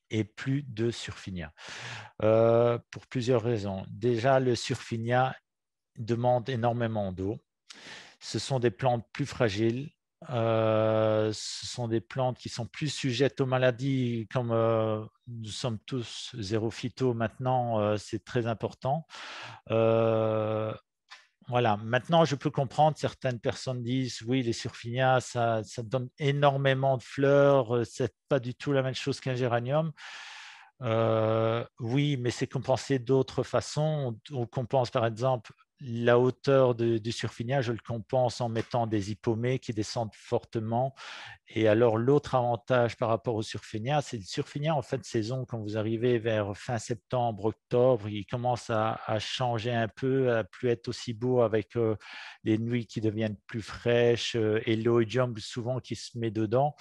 Speaker 3: et plus de surfinia. Pour plusieurs raisons. Déjà, le surfinia demande énormément d'eau. Ce sont des plantes plus fragiles. Ce sont des plantes qui sont plus sujettes aux maladies, comme nous sommes tous zéro phyto maintenant, c'est très important. Voilà. Maintenant, je peux comprendre, certaines personnes disent oui, les surfinias, ça donne énormément de fleurs, c'est pas du tout la même chose qu'un géranium. Oui, mais c'est compensé d'autres façons. On compense par exemple la hauteur du surfinia, je le compense en mettant des hypomées qui descendent fortement. Et alors, l'autre avantage par rapport au surfinia, c'est le surfinia en fin de saison, quand vous arrivez vers fin septembre, octobre, il commence à changer un peu, à plus être aussi beau avec les nuits qui deviennent plus fraîches et l'oïdium souvent qui se met dedans.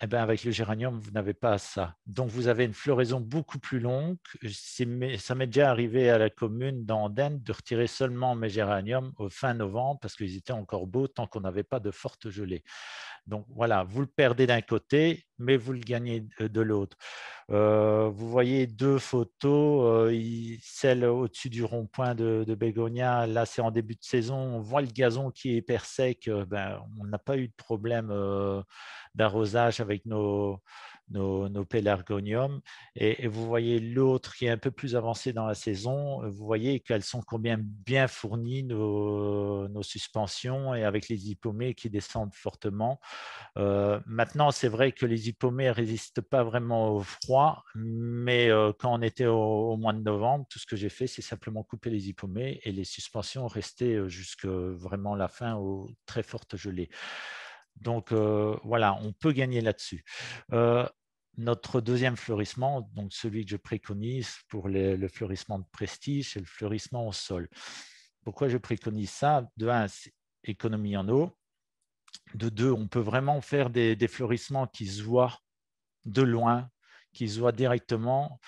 Speaker 3: Eh bien, avec le géranium, vous n'avez pas ça. Donc, vous avez une floraison beaucoup plus longue. Ça m'est déjà arrivé à la commune d'Andenne de retirer seulement mes géraniums au fin novembre parce qu'ils étaient encore beaux tant qu'on n'avait pas de forte gelée. Donc, voilà, vous le perdez d'un côté, mais vous le gagnez de l'autre. Vous voyez deux photos, celle au-dessus du rond-point de Bégonia, là c'est en début de saison, on voit le gazon qui est hyper sec, on n'a pas eu de problème d'arrosage avec nos pélargoniums. Et vous voyez l'autre qui est un peu plus avancé dans la saison, vous voyez qu'elles sont combien bien fournies nos suspensions et avec les hypomées qui descendent fortement. Maintenant, c'est vrai que les hypomées ne résistent pas vraiment au froid, mais quand on était au mois de novembre, tout ce que j'ai fait, c'est simplement couper les hypomées et les suspensions restaient jusqu'à vraiment la fin aux très fortes gelées. Donc voilà, on peut gagner là-dessus. Notre deuxième fleurissement, donc celui que je préconise pour le fleurissement de prestige, c'est le fleurissement au sol. Pourquoi je préconise ça? De un, c'est économie en eau. De deux, on peut vraiment faire des fleurissements qui se voient de loin, qui se voient directement.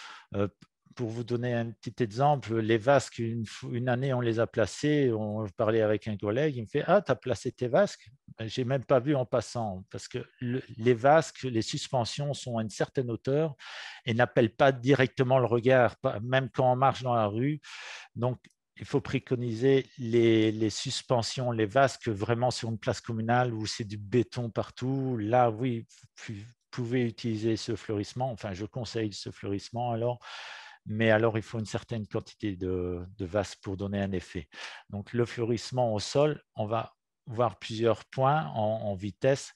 Speaker 3: Pour vous donner un petit exemple, les vasques, une année, on les a placés. Je parlais avec un collègue, il me fait « Ah, tu as placé tes vasques ?» Je n'ai même pas vu en passant, parce que les vasques, les suspensions sont à une certaine hauteur et n'appellent pas directement le regard, même quand on marche dans la rue. Donc, il faut préconiser les suspensions, les vasques vraiment sur une place communale où c'est du béton partout. Là, oui, vous pouvez utiliser ce fleurissement. Enfin, je conseille ce fleurissement alors. Mais alors, il faut une certaine quantité de vasques pour donner un effet. Donc, le fleurissement au sol, on va voir plusieurs points en vitesse.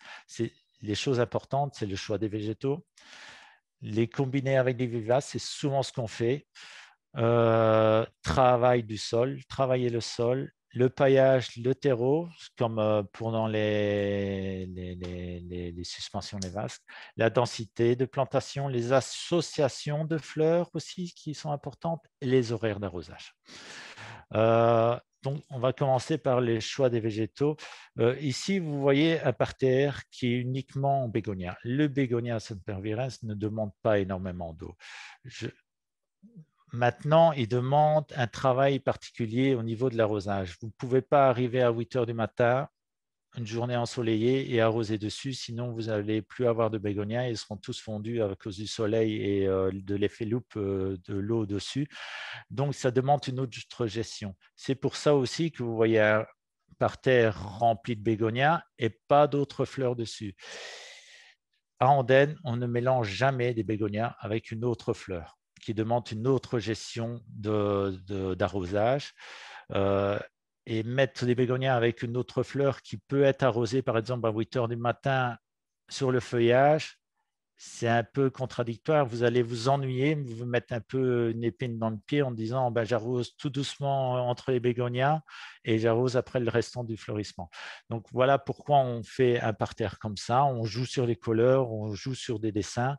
Speaker 3: Les choses importantes, c'est le choix des végétaux. Les combiner avec des vivaces, c'est souvent ce qu'on fait. Travail du sol, travailler le sol, le paillage, le terreau, comme pour dans les suspensions, les vasques, la densité de plantation, les associations de fleurs aussi qui sont importantes, et les horaires d'arrosage. Donc, on va commencer par les choix des végétaux. Ici, vous voyez un parterre qui est uniquement en bégonia. Le bégonia sempervirens ne demande pas énormément d'eau. Maintenant, il demande un travail particulier au niveau de l'arrosage. Vous ne pouvez pas arriver à 8 heures du matin, une journée ensoleillée et arroser dessus, sinon vous n'allez plus avoir de bégonias, ils seront tous fondus à cause du soleil et de l'effet loupe de l'eau dessus. Donc, ça demande une autre gestion. C'est pour ça aussi que vous voyez un parterre rempli de bégonias et pas d'autres fleurs dessus. À Andenne, on ne mélange jamais des bégonias avec une autre fleur qui demande une autre gestion d'arrosage. Et mettre des bégonias avec une autre fleur qui peut être arrosée, par exemple, à 8 heures du matin sur le feuillage, c'est un peu contradictoire. Vous allez vous ennuyer, vous mettre un peu une épine dans le pied en disant j'arrose tout doucement entre les bégonias et j'arrose après le restant du fleurissement. Donc voilà pourquoi on fait un parterre comme ça. On joue sur les couleurs, on joue sur des dessins.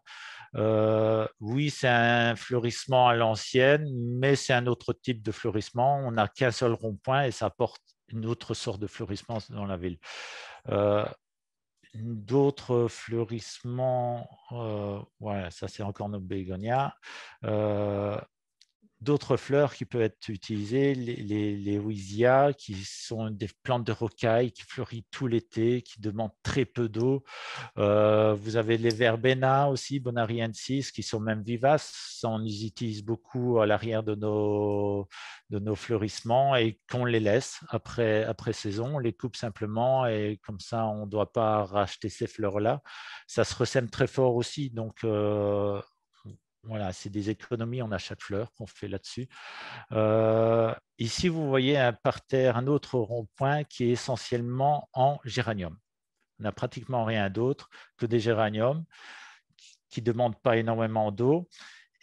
Speaker 3: Oui, c'est un fleurissement à l'ancienne, mais c'est un autre type de fleurissement. On n'a qu'un seul rond-point et ça apporte une autre sorte de fleurissement dans la ville. D'autres fleurissements, voilà, ça c'est encore nos bégonias. d'autres fleurs qui peuvent être utilisées, les Wiisia, qui sont des plantes de rocaille qui fleurissent tout l'été, qui demandent très peu d'eau. Vous avez les Verbena aussi, Bonariensis, qui sont même vivaces. On les utilise beaucoup à l'arrière de nos fleurissements et qu'on les laisse après saison. On les coupe simplement et comme ça, on ne doit pas racheter ces fleurs-là. Ça se ressème très fort aussi. Donc, voilà, c'est des économies en achat de fleurs qu'on fait là-dessus. Ici, vous voyez un parterre, un autre rond-point qui est essentiellement en géranium. On n'a pratiquement rien d'autre que des géraniums qui ne demandent pas énormément d'eau.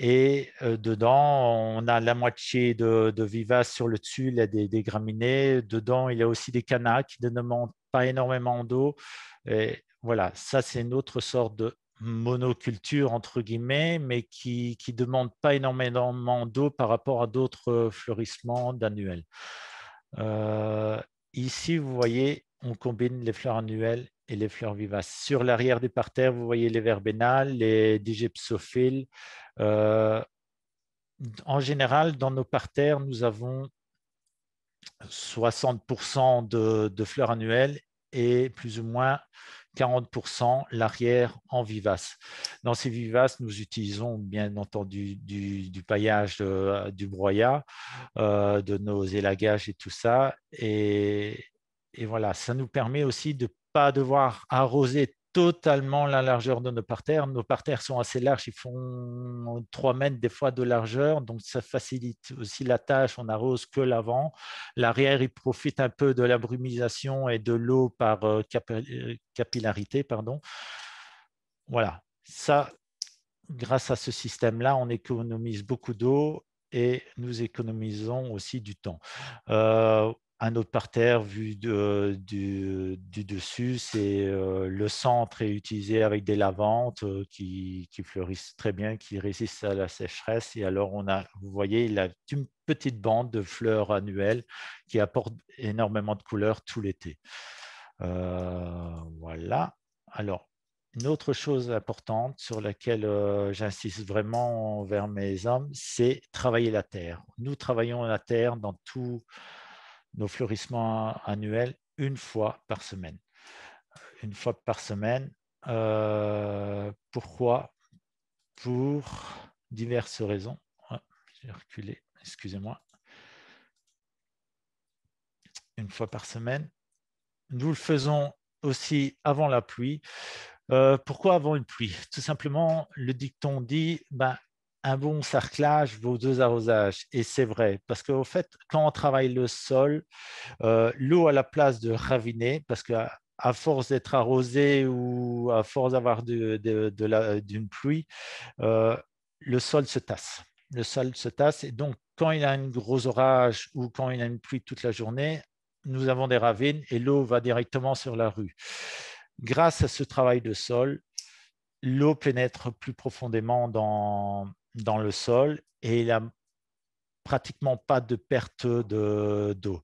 Speaker 3: Et dedans, on a la moitié de vivaces sur le dessus, il y a des graminées. Dedans, il y a aussi des cannas qui ne demandent pas énormément d'eau. Et voilà, ça, c'est une autre sorte de monoculture, entre guillemets, mais qui ne demande pas énormément d'eau par rapport à d'autres fleurissements d'annuels. Ici, vous voyez, on combine les fleurs annuelles et les fleurs vivaces. Sur l'arrière des parterres, vous voyez les verbénales, les digipsophiles. En général, dans nos parterres, nous avons 60% de fleurs annuelles et plus ou moins 40% l'arrière en vivace. Dans ces vivaces, nous utilisons bien entendu du paillage, du broyat, de nos élagages et tout ça. Et voilà, ça nous permet aussi de ne pas devoir arroser totalement la largeur de nos parterres. Nos parterres sont assez larges, ils font 3 mètres des fois de largeur, donc ça facilite aussi la tâche, on n'arrose que l'avant. L'arrière, il profite un peu de la brumisation et de l'eau par capillarité. Pardon. Voilà, ça, grâce à ce système-là, on économise beaucoup d'eau et nous économisons aussi du temps. Un autre parterre vu du dessus, c'est le centre est utilisé avec des lavantes qui fleurissent très bien, qui résistent à la sécheresse. Et alors, vous voyez, il a une petite bande de fleurs annuelles qui apportent énormément de couleurs tout l'été. Voilà. Alors, une autre chose importante sur laquelle j'insiste vraiment envers mes hommes, c'est travailler la terre. Nous travaillons la terre dans tous nos fleurissements annuels une fois par semaine. Une fois par semaine. Pourquoi? Pour diverses raisons. J'ai reculé, excusez-moi. Une fois par semaine. Nous le faisons aussi avant la pluie. Pourquoi avant une pluie? Tout simplement, le dicton dit un bon sarclage vaut 2 arrosages. Et c'est vrai, parce qu'au fait, quand on travaille le sol, l'eau à la place de raviner, parce qu'à force d'être arrosé ou à force d'avoir d'une pluie, le sol se tasse. Le sol se tasse et donc quand il y a un gros orage ou quand il y a une pluie toute la journée, nous avons des ravines et l'eau va directement sur la rue. Grâce à ce travail de sol, l'eau pénètre plus profondément dans le sol et il n'y a pratiquement pas de perte d'eau.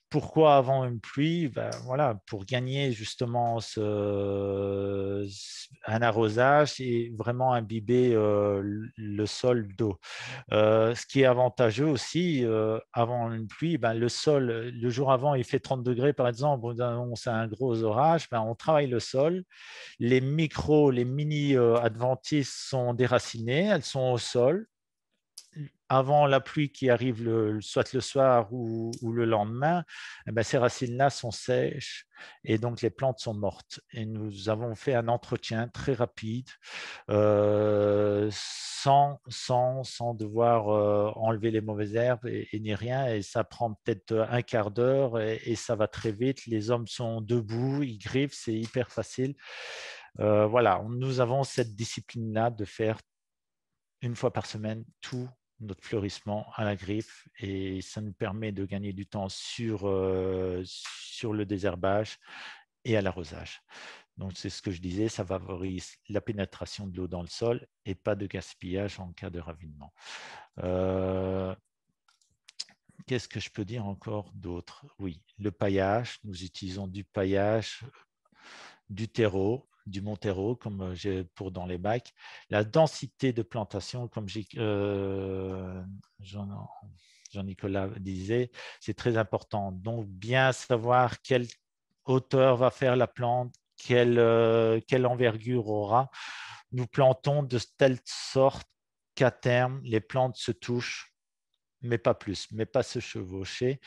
Speaker 3: Pourquoi avant une pluie? Voilà, pour gagner justement un arrosage et vraiment imbiber le sol d'eau. Ce qui est avantageux aussi, avant une pluie, le sol, le jour avant, il fait 30 degrés par exemple, on annonce un gros orage, on travaille le sol. Les mini-adventices sont déracinées, elles sont au sol. Avant la pluie qui arrive soit le soir ou le lendemain, ces racines-là sont sèches et donc les plantes sont mortes. Et nous avons fait un entretien très rapide sans devoir enlever les mauvaises herbes et ni rien. Et ça prend peut-être un quart d'heure et ça va très vite. Les hommes sont debout, ils griffent, c'est hyper facile. Voilà, nous avons cette discipline-là de faire une fois par semaine tout notre fleurissement à la griffe et ça nous permet de gagner du temps sur le désherbage et à l'arrosage. Donc, c'est ce que je disais, ça favorise la pénétration de l'eau dans le sol et pas de gaspillage en cas de ravinement. Qu'est-ce que je peux dire encore d'autre? Oui, le paillage. Nous utilisons du paillage, du terreau, du Montero, comme j'ai pour dans les bacs. La densité de plantation, comme Jean-Nicolas disait, c'est très important. Donc, bien savoir quelle hauteur va faire la plante, quelle envergure aura. Nous plantons de telle sorte qu'à terme, les plantes se touchent, mais pas plus, mais pas se chevaucher,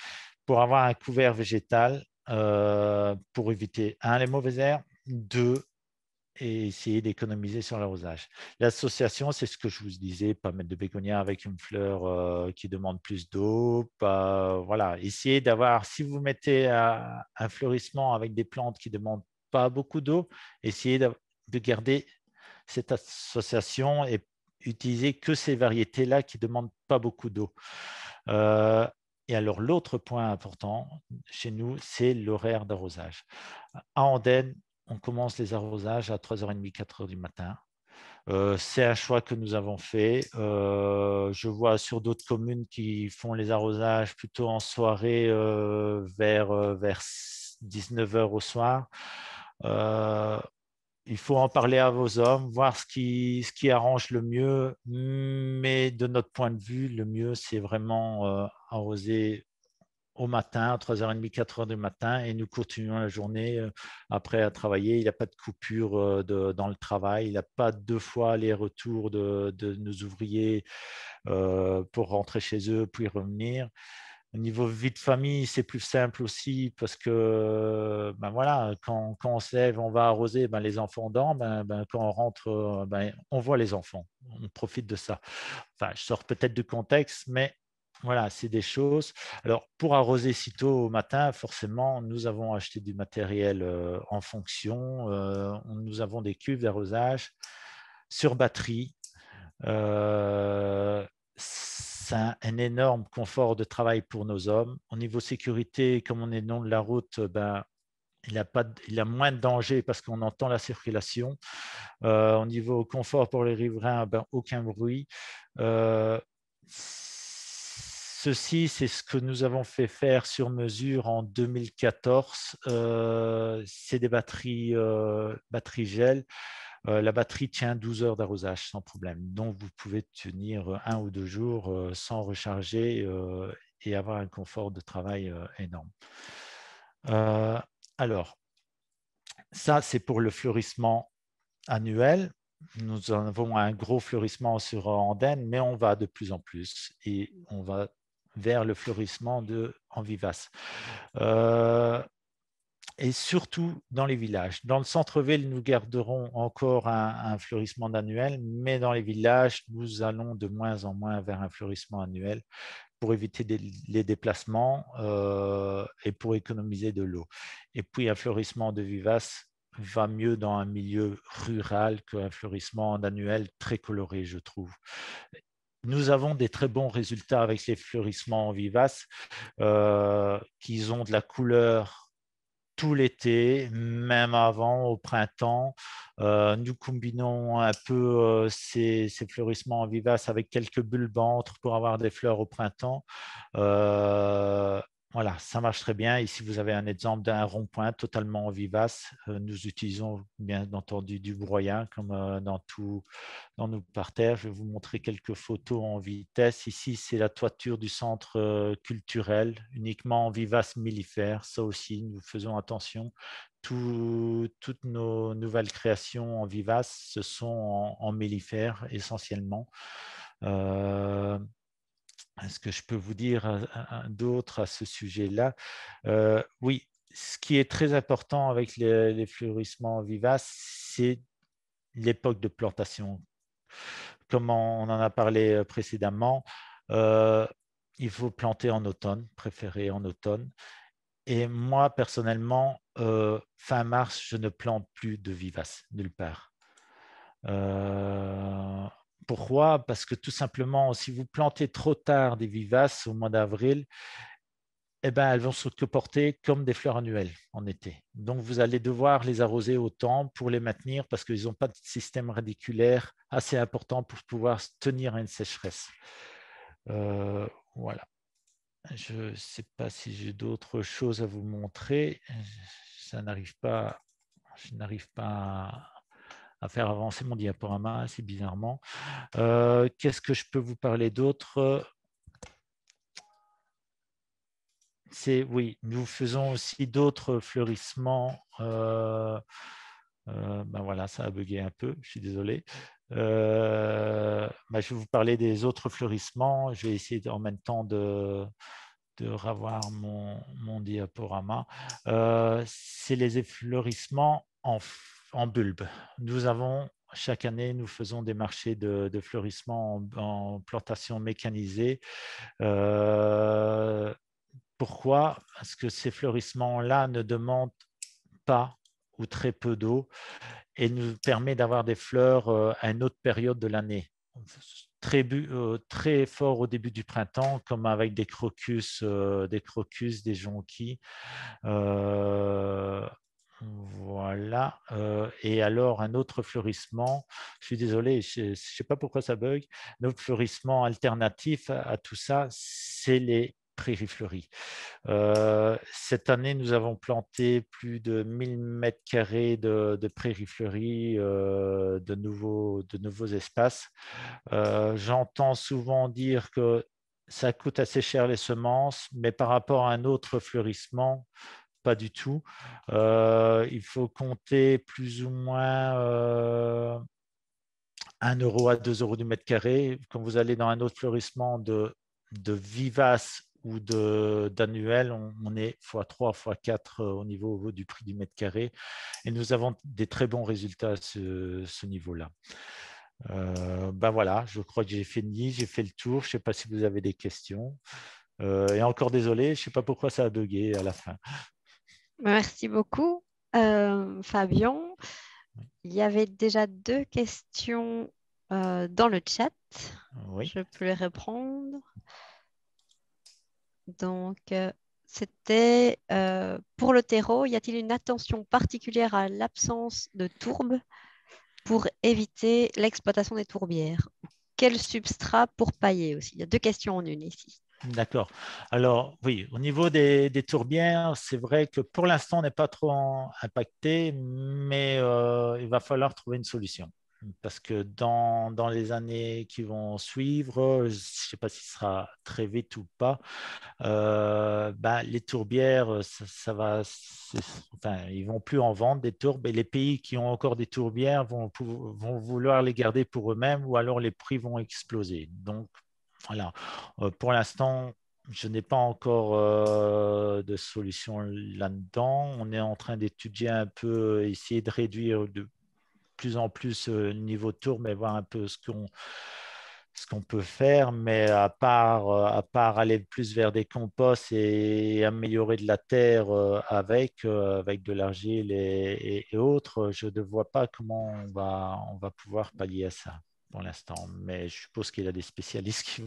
Speaker 3: pour avoir un couvert végétal, pour éviter, un, les mauvaises herbes, deux, et essayer d'économiser sur l'arrosage. L'association, c'est ce que je vous disais, pas mettre de bégonia avec une fleur qui demande plus d'eau, voilà, essayez d'avoir, si vous mettez un fleurissement avec des plantes qui ne demandent pas beaucoup d'eau, essayez de garder cette association et utiliser que ces variétés-là qui ne demandent pas beaucoup d'eau. Et alors, l'autre point important chez nous, c'est l'horaire d'arrosage. À Andenne, on commence les arrosages à 3h30, 4h du matin. C'est un choix que nous avons fait. Je vois sur d'autres communes qui font les arrosages plutôt en soirée vers 19h au soir. Il faut en parler à vos hommes, voir ce qui arrange le mieux. Mais de notre point de vue, le mieux, c'est vraiment arroser au matin, à 3h30, 4h du matin, et nous continuons la journée après à travailler. Il n'y a pas de coupure dans le travail, il n'y a pas 2 fois aller-retour de nos ouvriers pour rentrer chez eux, puis revenir. Au niveau vie de famille, c'est plus simple aussi parce que ben voilà, quand on se lève, on va arroser, ben les enfants dorment, quand on rentre, on voit les enfants, on profite de ça. Enfin, je sors peut-être du contexte, mais voilà, c'est des choses. Alors, pour arroser si tôt au matin, forcément, nous avons acheté du matériel en fonction. Nous avons des cuves d'arrosage sur batterie. C'est un énorme confort de travail pour nos hommes. Au niveau sécurité, comme on est le long de la route, il a moins de danger parce qu'on entend la circulation. Au niveau confort pour les riverains, aucun bruit. Ceci, c'est ce que nous avons fait faire sur mesure en 2014. C'est des batteries gel. La batterie tient 12 heures d'arrosage sans problème. Donc, vous pouvez tenir 1 ou 2 jours sans recharger et avoir un confort de travail énorme. Alors, ça, c'est pour le fleurissement annuel. Nous avons un gros fleurissement sur Andenne, mais on va de plus en plus et on va vers le fleurissement en vivace. Et surtout dans les villages. Dans le centre-ville, nous garderons encore un fleurissement annuel, mais dans les villages, nous allons de moins en moins vers un fleurissement annuel pour éviter les déplacements et pour économiser de l'eau. Et puis, un fleurissement de vivace va mieux dans un milieu rural qu'un fleurissement annuel très coloré, je trouve. Nous avons des très bons résultats avec les fleurissements vivaces qui ont de la couleur tout l'été, même avant, au printemps. Nous combinons un peu ces fleurissements vivaces avec quelques bulbes entre pour avoir des fleurs au printemps. Voilà, ça marche très bien. Ici, vous avez un exemple d'un rond-point totalement vivace. Nous utilisons bien entendu du broyat comme dans nos parterres. Je vais vous montrer quelques photos en vitesse. Ici, c'est la toiture du centre culturel, uniquement en vivace mellifère. Ça aussi, nous faisons attention. Toutes nos nouvelles créations en vivace, ce sont en mellifère essentiellement. Est-ce que je peux vous dire d'autres à ce sujet-là? Oui, ce qui est très important avec les fleurissements vivaces, c'est l'époque de plantation. Comme on en a parlé précédemment, il faut planter en automne, préférer en automne. Et moi, personnellement, fin mars, je ne plante plus de vivaces, nulle part. Pourquoi? Parce que tout simplement, si vous plantez trop tard des vivaces au mois d'avril, elles vont se comporter comme des fleurs annuelles en été. Donc, vous allez devoir les arroser autant pour les maintenir parce qu'ils n'ont pas de système radiculaire assez important pour pouvoir tenir à une sécheresse. Voilà. Je ne sais pas si j'ai d'autres choses à vous montrer. Je n'arrive pas à faire avancer mon diaporama assez bizarrement. Qu'est-ce que je peux vous parler d'autre? Oui, nous faisons aussi d'autres fleurissements. Ben voilà, ça a bugué un peu, je suis désolé. Je vais vous parler des autres fleurissements. Je vais essayer en même temps de revoir mon diaporama. C'est les effleurissements en bulbe. Nous avons chaque année, nous faisons des marchés de fleurissement en plantation mécanisée. Pourquoi? Parce que ces fleurissements-là ne demandent pas ou très peu d'eau et nous permet d'avoir des fleurs à une autre période de l'année. Très fort au début du printemps, comme avec des crocus, des jonquilles. Voilà. Et alors, un autre fleurissement, je suis désolé, je ne sais pas pourquoi ça bug, un autre fleurissement alternatif à tout ça, c'est les prairies fleuries. Cette année, nous avons planté plus de 1000 mètres carrés de prairies fleuries, de nouveaux espaces. J'entends souvent dire que ça coûte assez cher les semences, mais par rapport à un autre fleurissement, pas du tout. Il faut compter plus ou moins 1 euro à 2 euros du mètre carré. Quand vous allez dans un autre fleurissement de vivaces ou d'annuel, on est x3, x4 au niveau du prix du mètre carré. Et nous avons des très bons résultats à ce niveau-là. Voilà, je crois que j'ai fini, j'ai fait le tour. Je ne sais pas si vous avez des questions. Et encore désolé, je ne sais pas pourquoi ça a bugué à la fin.
Speaker 1: Merci beaucoup, Fabien. Il y avait déjà 2 questions dans le chat.
Speaker 3: Oui.
Speaker 1: Je peux les reprendre. Donc, c'était pour le terreau, y a-t-il une attention particulière à l'absence de tourbe pour éviter l'exploitation des tourbières? Quel substrat pour pailler aussi? Il y a 2 questions en une ici.
Speaker 3: D'accord. Alors, oui, au niveau des tourbières, c'est vrai que pour l'instant, on n'est pas trop impacté, mais il va falloir trouver une solution. Parce que dans les années qui vont suivre, je ne sais pas si ce sera très vite ou pas, les tourbières, ils vont plus en vendre des tourbes et les pays qui ont encore des tourbières vont vouloir les garder pour eux-mêmes ou alors les prix vont exploser. Donc, voilà. Pour l'instant, je n'ai pas encore de solution là-dedans. On est en train d'étudier un peu, essayer de réduire de plus en plus le niveau de tourbe, mais voir un peu ce qu'on peut faire, mais à part aller plus vers des composts et améliorer de la terre avec de l'argile et autres, je ne vois pas comment on va pouvoir pallier à ça pour l'instant, mais je suppose qu'il y a des spécialistes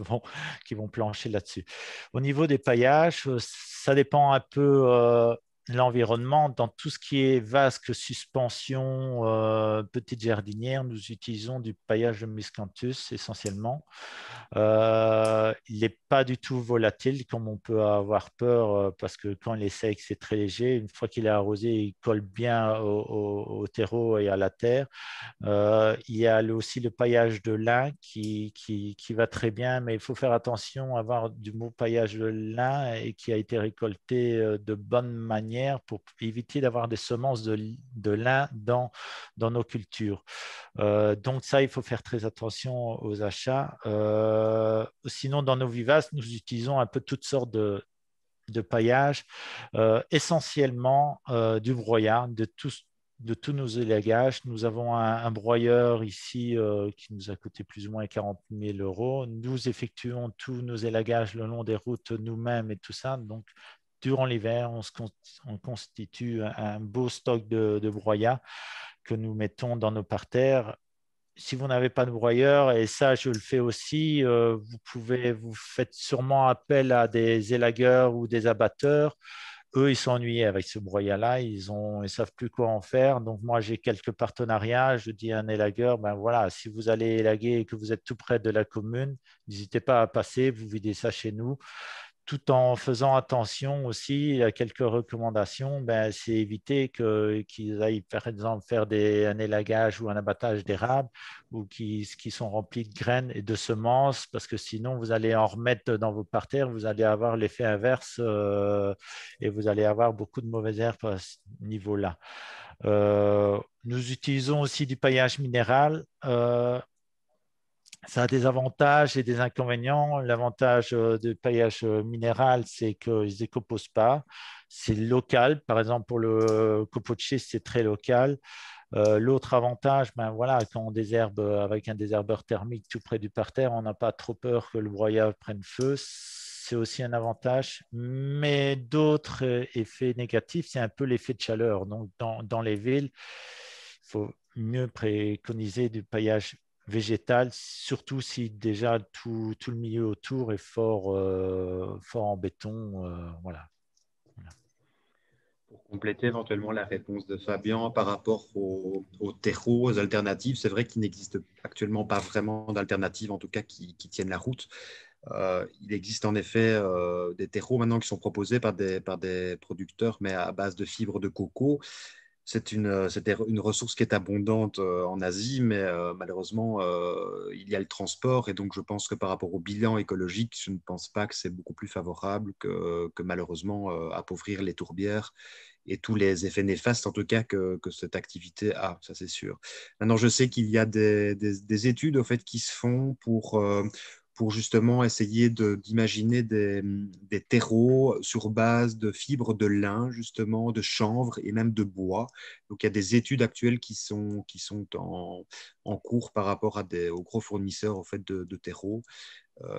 Speaker 3: qui vont plancher là-dessus. Au niveau des paillages, ça dépend un peu l'environnement. Dans tout ce qui est vasque, suspension, petite jardinière, nous utilisons du paillage de miscanthus essentiellement. Il n'est pas du tout volatile comme on peut avoir peur parce que quand il est sec, c'est très léger. Une fois qu'il est arrosé, il colle bien au terreau et à la terre. Il y a aussi le paillage de lin qui va très bien, mais il faut faire attention à avoir du bon paillage de lin et qui a été récolté de bonne manière pour éviter d'avoir des semences de lin dans nos cultures. Donc ça, il faut faire très attention aux achats. Sinon, dans nos vivaces, nous utilisons un peu toutes sortes de paillage, essentiellement du broyat, de tous nos élagages. Nous avons un broyeur ici qui nous a coûté plus ou moins 40 000 euros. Nous effectuons tous nos élagages le long des routes nous-mêmes et tout ça. Donc, durant l'hiver, on constitue un beau stock de broyat que nous mettons dans nos parterres. Si vous n'avez pas de broyeur, et ça je le fais aussi, vous faites sûrement appel à des élagueurs ou des abatteurs. Eux, ils sont ennuyés avec ce broyat-là, ils ne savent plus quoi en faire. Donc moi, j'ai quelques partenariats. Je dis à un élagueur, ben voilà, si vous allez élaguer et que vous êtes tout près de la commune, n'hésitez pas à passer, vous videz ça chez nous. tout en faisant attention aussi à quelques recommandations, c'est éviter qu'ils aillent par exemple faire un élagage ou un abattage d'érable ou qui sont remplis de graines et de semences, parce que sinon vous allez en remettre dans vos parterres, vous allez avoir l'effet inverse et vous allez avoir beaucoup de mauvaises herbes à ce niveau-là. Nous utilisons aussi du paillage minéral. Ça a des avantages et des inconvénients. L'avantage du paillage minéral, c'est qu'il ne se décompose pas. C'est local. Par exemple, pour le copeaux de schiste, c'est très local. L'autre avantage, voilà, quand on désherbe avec un désherbeur thermique tout près du parterre, on n'a pas trop peur que le broyat prenne feu. C'est aussi un avantage. Mais d'autres effets négatifs, c'est un peu l'effet de chaleur. Donc, dans les villes, il faut mieux préconiser du paillage végétal, surtout si déjà tout le milieu autour est fort en béton. Voilà.
Speaker 2: Pour compléter éventuellement la réponse de Fabien par rapport aux terreaux, aux alternatives, c'est vrai qu'il n'existe actuellement pas vraiment d'alternatives, en tout cas qui tiennent la route. Il existe en effet des terreaux maintenant qui sont proposés par des producteurs, mais à base de fibres de coco. C'est une ressource qui est abondante en Asie, mais malheureusement, il y a le transport. Et donc, je pense que par rapport au bilan écologique, je ne pense pas que c'est beaucoup plus favorable que malheureusement appauvrir les tourbières et tous les effets néfastes, en tout cas, que cette activité a, ça c'est sûr. Maintenant, je sais qu'il y a des études au fait, qui se font pour justement essayer d'imaginer des terreaux sur base de fibres de lin, justement, de chanvre et même de bois. Donc, il y a des études actuelles qui sont en cours par rapport aux gros fournisseurs en fait, de terreaux.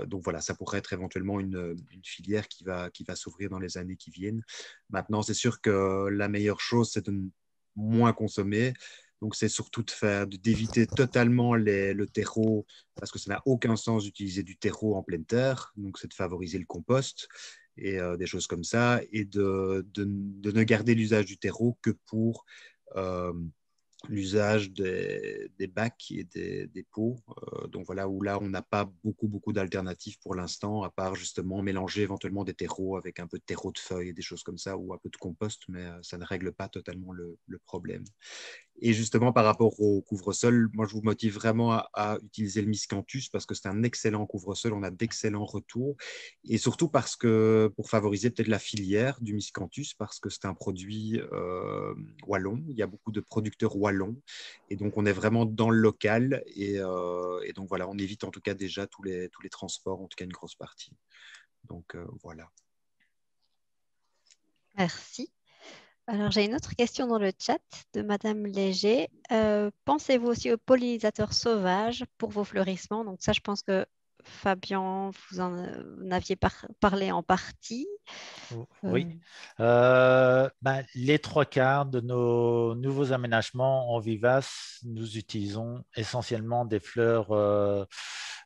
Speaker 2: Donc voilà, ça pourrait être éventuellement une filière qui va s'ouvrir dans les années qui viennent. Maintenant, c'est sûr que la meilleure chose, c'est de moins consommer. Donc, c'est surtout d'éviter totalement le terreau, parce que ça n'a aucun sens d'utiliser du terreau en pleine terre. Donc, c'est de favoriser le compost et des choses comme ça, et de ne garder l'usage du terreau que pour l'usage des bacs et des pots. Donc voilà, où là, on n'a pas beaucoup d'alternatives pour l'instant, à part justement mélanger éventuellement des terreaux avec un peu de terreau de feuilles et des choses comme ça, ou un peu de compost, mais ça ne règle pas totalement le problème. Et justement, par rapport au couvre-sol, moi, je vous motive vraiment à utiliser le Miscanthus parce que c'est un excellent couvre-sol, on a d'excellents retours. Et surtout parce que, pour favoriser peut-être la filière du Miscanthus, parce que c'est un produit wallon, il y a beaucoup de producteurs wallons. Et donc, on est vraiment dans le local. Et donc, voilà, on évite en tout cas déjà tous les transports, en tout cas une grosse partie. Donc, voilà.
Speaker 1: Merci. Alors, j'ai une autre question dans le chat de Madame Léger. Pensez-vous aussi aux pollinisateurs sauvages pour vos fleurissements? Donc ça, je pense que Fabien, vous en aviez parlé en partie.
Speaker 3: Oui. Les trois quarts de nos nouveaux aménagements en vivace, nous utilisons essentiellement des fleurs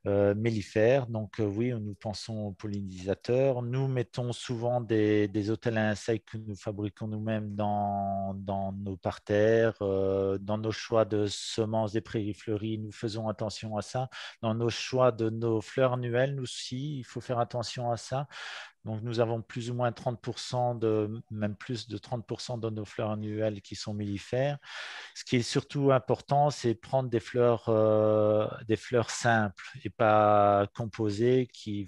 Speaker 3: mellifères. Donc oui, nous pensons aux pollinisateurs. Nous mettons souvent des hôtels à insectes que nous fabriquons nous-mêmes dans nos parterres. Dans nos choix de semences des prairies fleuries, nous faisons attention à ça. Dans nos choix de nos fleurs annuelles, nous aussi, il faut faire attention à ça. Donc, nous avons plus ou moins 30%, même plus de 30% de nos fleurs annuelles qui sont mellifères. Ce qui est surtout important, c'est prendre des fleurs simples et pas composées qui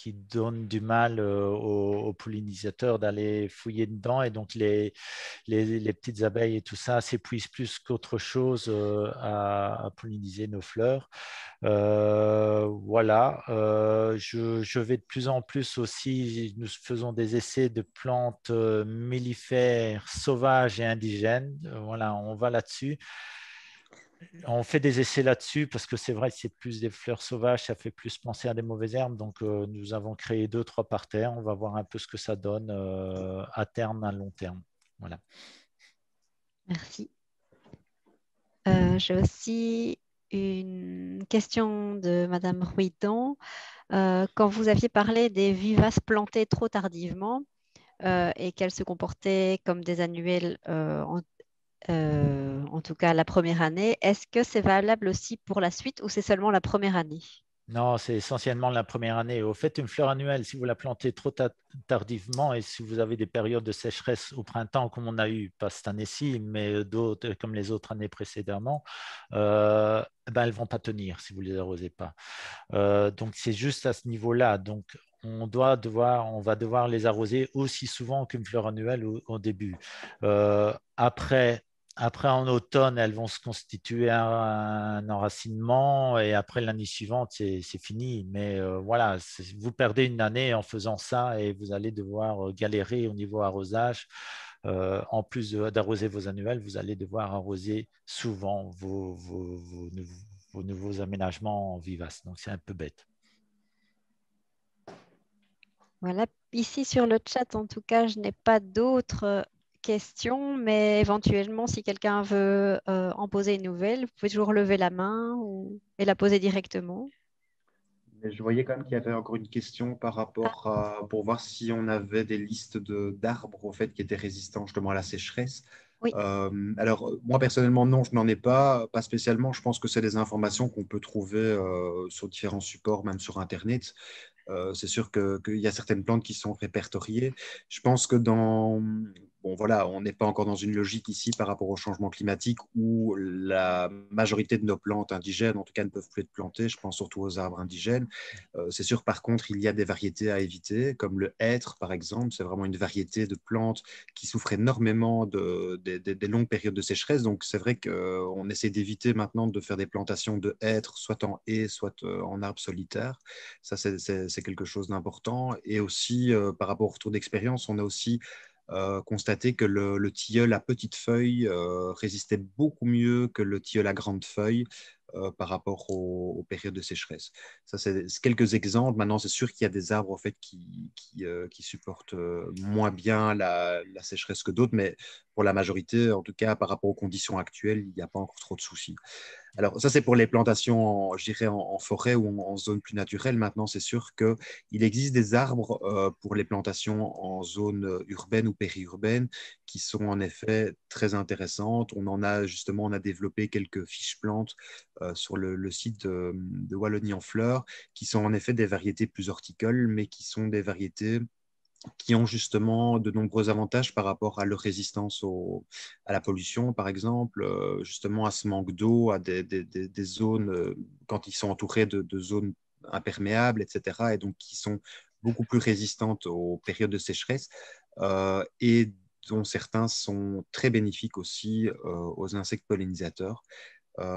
Speaker 3: donnent du mal aux pollinisateurs d'aller fouiller dedans. Et donc, les petites abeilles et tout ça s'épuisent plus qu'autre chose à polliniser nos fleurs. Voilà, je vais de plus en plus aussi, nous faisons des essais de plantes mellifères sauvages et indigènes. Voilà, on va là-dessus. On fait des essais là-dessus parce que c'est vrai que c'est plus des fleurs sauvages, ça fait plus penser à des mauvaises herbes. Donc, nous avons créé 2-3 parterres. On va voir un peu ce que ça donne à terme, à long terme. Voilà.
Speaker 1: Merci. J'ai aussi une question de Madame Ruidon. Quand vous aviez parlé des vivaces plantées trop tardivement et qu'elles se comportaient comme des annuelles en tout cas la première année, est-ce que c'est valable aussi pour la suite ou c'est seulement la première année?
Speaker 3: Non, c'est essentiellement la première année. Au fait, une fleur annuelle, si vous la plantez trop tardivement et si vous avez des périodes de sécheresse au printemps, comme on a eu, pas cette année-ci, mais d'autres, comme les autres années précédemment, ben, elles ne vont pas tenir si vous ne les arrosez pas. Donc, c'est juste à ce niveau-là. Donc, on va devoir les arroser aussi souvent qu'une fleur annuelle au début. Après, en automne, elles vont se constituer un enracinement et après l'année suivante, c'est fini. Mais voilà, vous perdez une année en faisant ça et vous allez devoir galérer au niveau arrosage. En plus d'arroser vos annuelles, vous allez devoir arroser souvent vos nouveaux aménagements vivaces. Donc, c'est un peu bête.
Speaker 1: Voilà, ici sur le chat, en tout cas, je n'ai pas d'autres questions, mais éventuellement, si quelqu'un veut en poser une nouvelle, vous pouvez toujours lever la main et la poser directement.
Speaker 2: Mais je voyais quand même qu'il y avait encore une question par
Speaker 1: Ah,
Speaker 2: rapport à, pour voir si on avait des listes d'arbres au fait qui étaient résistants justement à la sécheresse.
Speaker 1: oui,
Speaker 2: Alors, moi personnellement, non, je n'en ai pas spécialement. Je pense que c'est des informations qu'on peut trouver sur différents supports, même sur Internet. C'est sûr qu'il y a certaines plantes qui sont répertoriées. Je pense que bon, voilà, on n'est pas encore dans une logique ici par rapport au changement climatique où la majorité de nos plantes indigènes, en tout cas, ne peuvent plus être plantées. Je pense surtout aux arbres indigènes. C'est sûr, par contre, il y a des variétés à éviter, comme le hêtre, par exemple. C'est vraiment une variété de plantes qui souffre énormément des longues périodes de sécheresse. Donc, c'est vrai qu'on essaie d'éviter maintenant de faire des plantations de hêtre, soit en haie, soit en arbre solitaire. Ça, c'est quelque chose d'important. Et aussi, par rapport au retour d'expérience, on a aussi constaté que le tilleul à petites feuilles résistait beaucoup mieux que le tilleul à grandes feuilles par rapport aux périodes de sécheresse. Ça, c'est quelques exemples. Maintenant, c'est sûr qu'il y a des arbres en fait, qui supportent moins bien la sécheresse que d'autres, mais pour la majorité, en tout cas, par rapport aux conditions actuelles, il n'y a pas encore trop de soucis. Alors, ça, c'est pour les plantations, je dirais, en forêt ou en zone plus naturelle. Maintenant, c'est sûr qu'il existe des arbres pour les plantations en zone urbaine ou périurbaine qui sont en effet très intéressantes. On a développé quelques fiches plantes sur le site de Wallonie en fleurs qui sont en effet des variétés plus horticoles, mais qui sont des variétés qui ont justement de nombreux avantages par rapport à leur résistance à la pollution, par exemple, justement à ce manque d'eau, à des zones, quand ils sont entourés de zones imperméables, etc., et donc qui sont beaucoup plus résistantes aux périodes de sécheresse, et dont certains sont très bénéfiques aussi aux insectes pollinisateurs.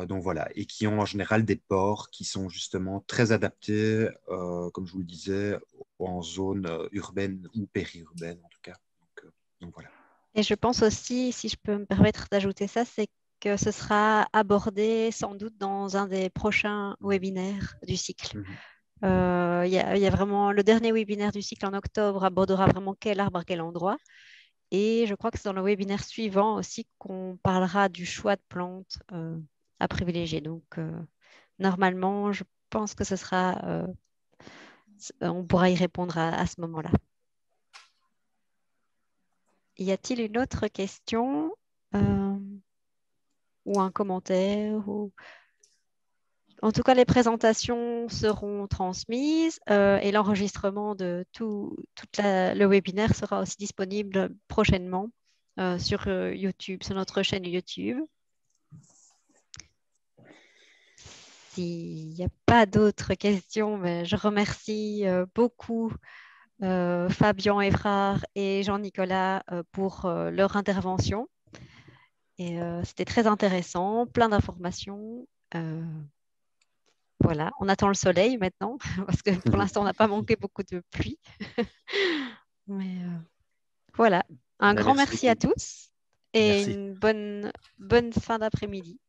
Speaker 2: Donc voilà, et qui ont en général des pores qui sont justement très adaptés, comme je vous le disais, en zone urbaine ou périurbaine en tout cas. Donc voilà.
Speaker 1: et je pense aussi, si je peux me permettre d'ajouter ça, c'est que ce sera abordé sans doute dans un des prochains webinaires du cycle.
Speaker 2: Mhm.
Speaker 1: Il y a vraiment le dernier webinaire du cycle en octobre abordera vraiment quel arbre à quel endroit. Et je crois que c'est dans le webinaire suivant aussi qu'on parlera du choix de plantes à privilégier. Donc, normalement, je pense que ce sera, on pourra y répondre à ce moment-là. Y a-t-il une autre question ou un commentaire En tout cas, les présentations seront transmises et l'enregistrement de le webinaire sera aussi disponible prochainement sur YouTube, sur notre chaîne YouTube. S'il n'y a pas d'autres questions, mais je remercie beaucoup Fabien Évrard et Jean-Nicolas pour leur intervention. Et c'était très intéressant, plein d'informations. Voilà, on attend le soleil maintenant, parce que pour l'instant, on n'a pas manqué beaucoup de pluie. Mais voilà, un grand
Speaker 2: Merci
Speaker 1: merci à
Speaker 2: beaucoup.
Speaker 1: tous et
Speaker 3: Merci.
Speaker 1: une bonne fin d'après-midi.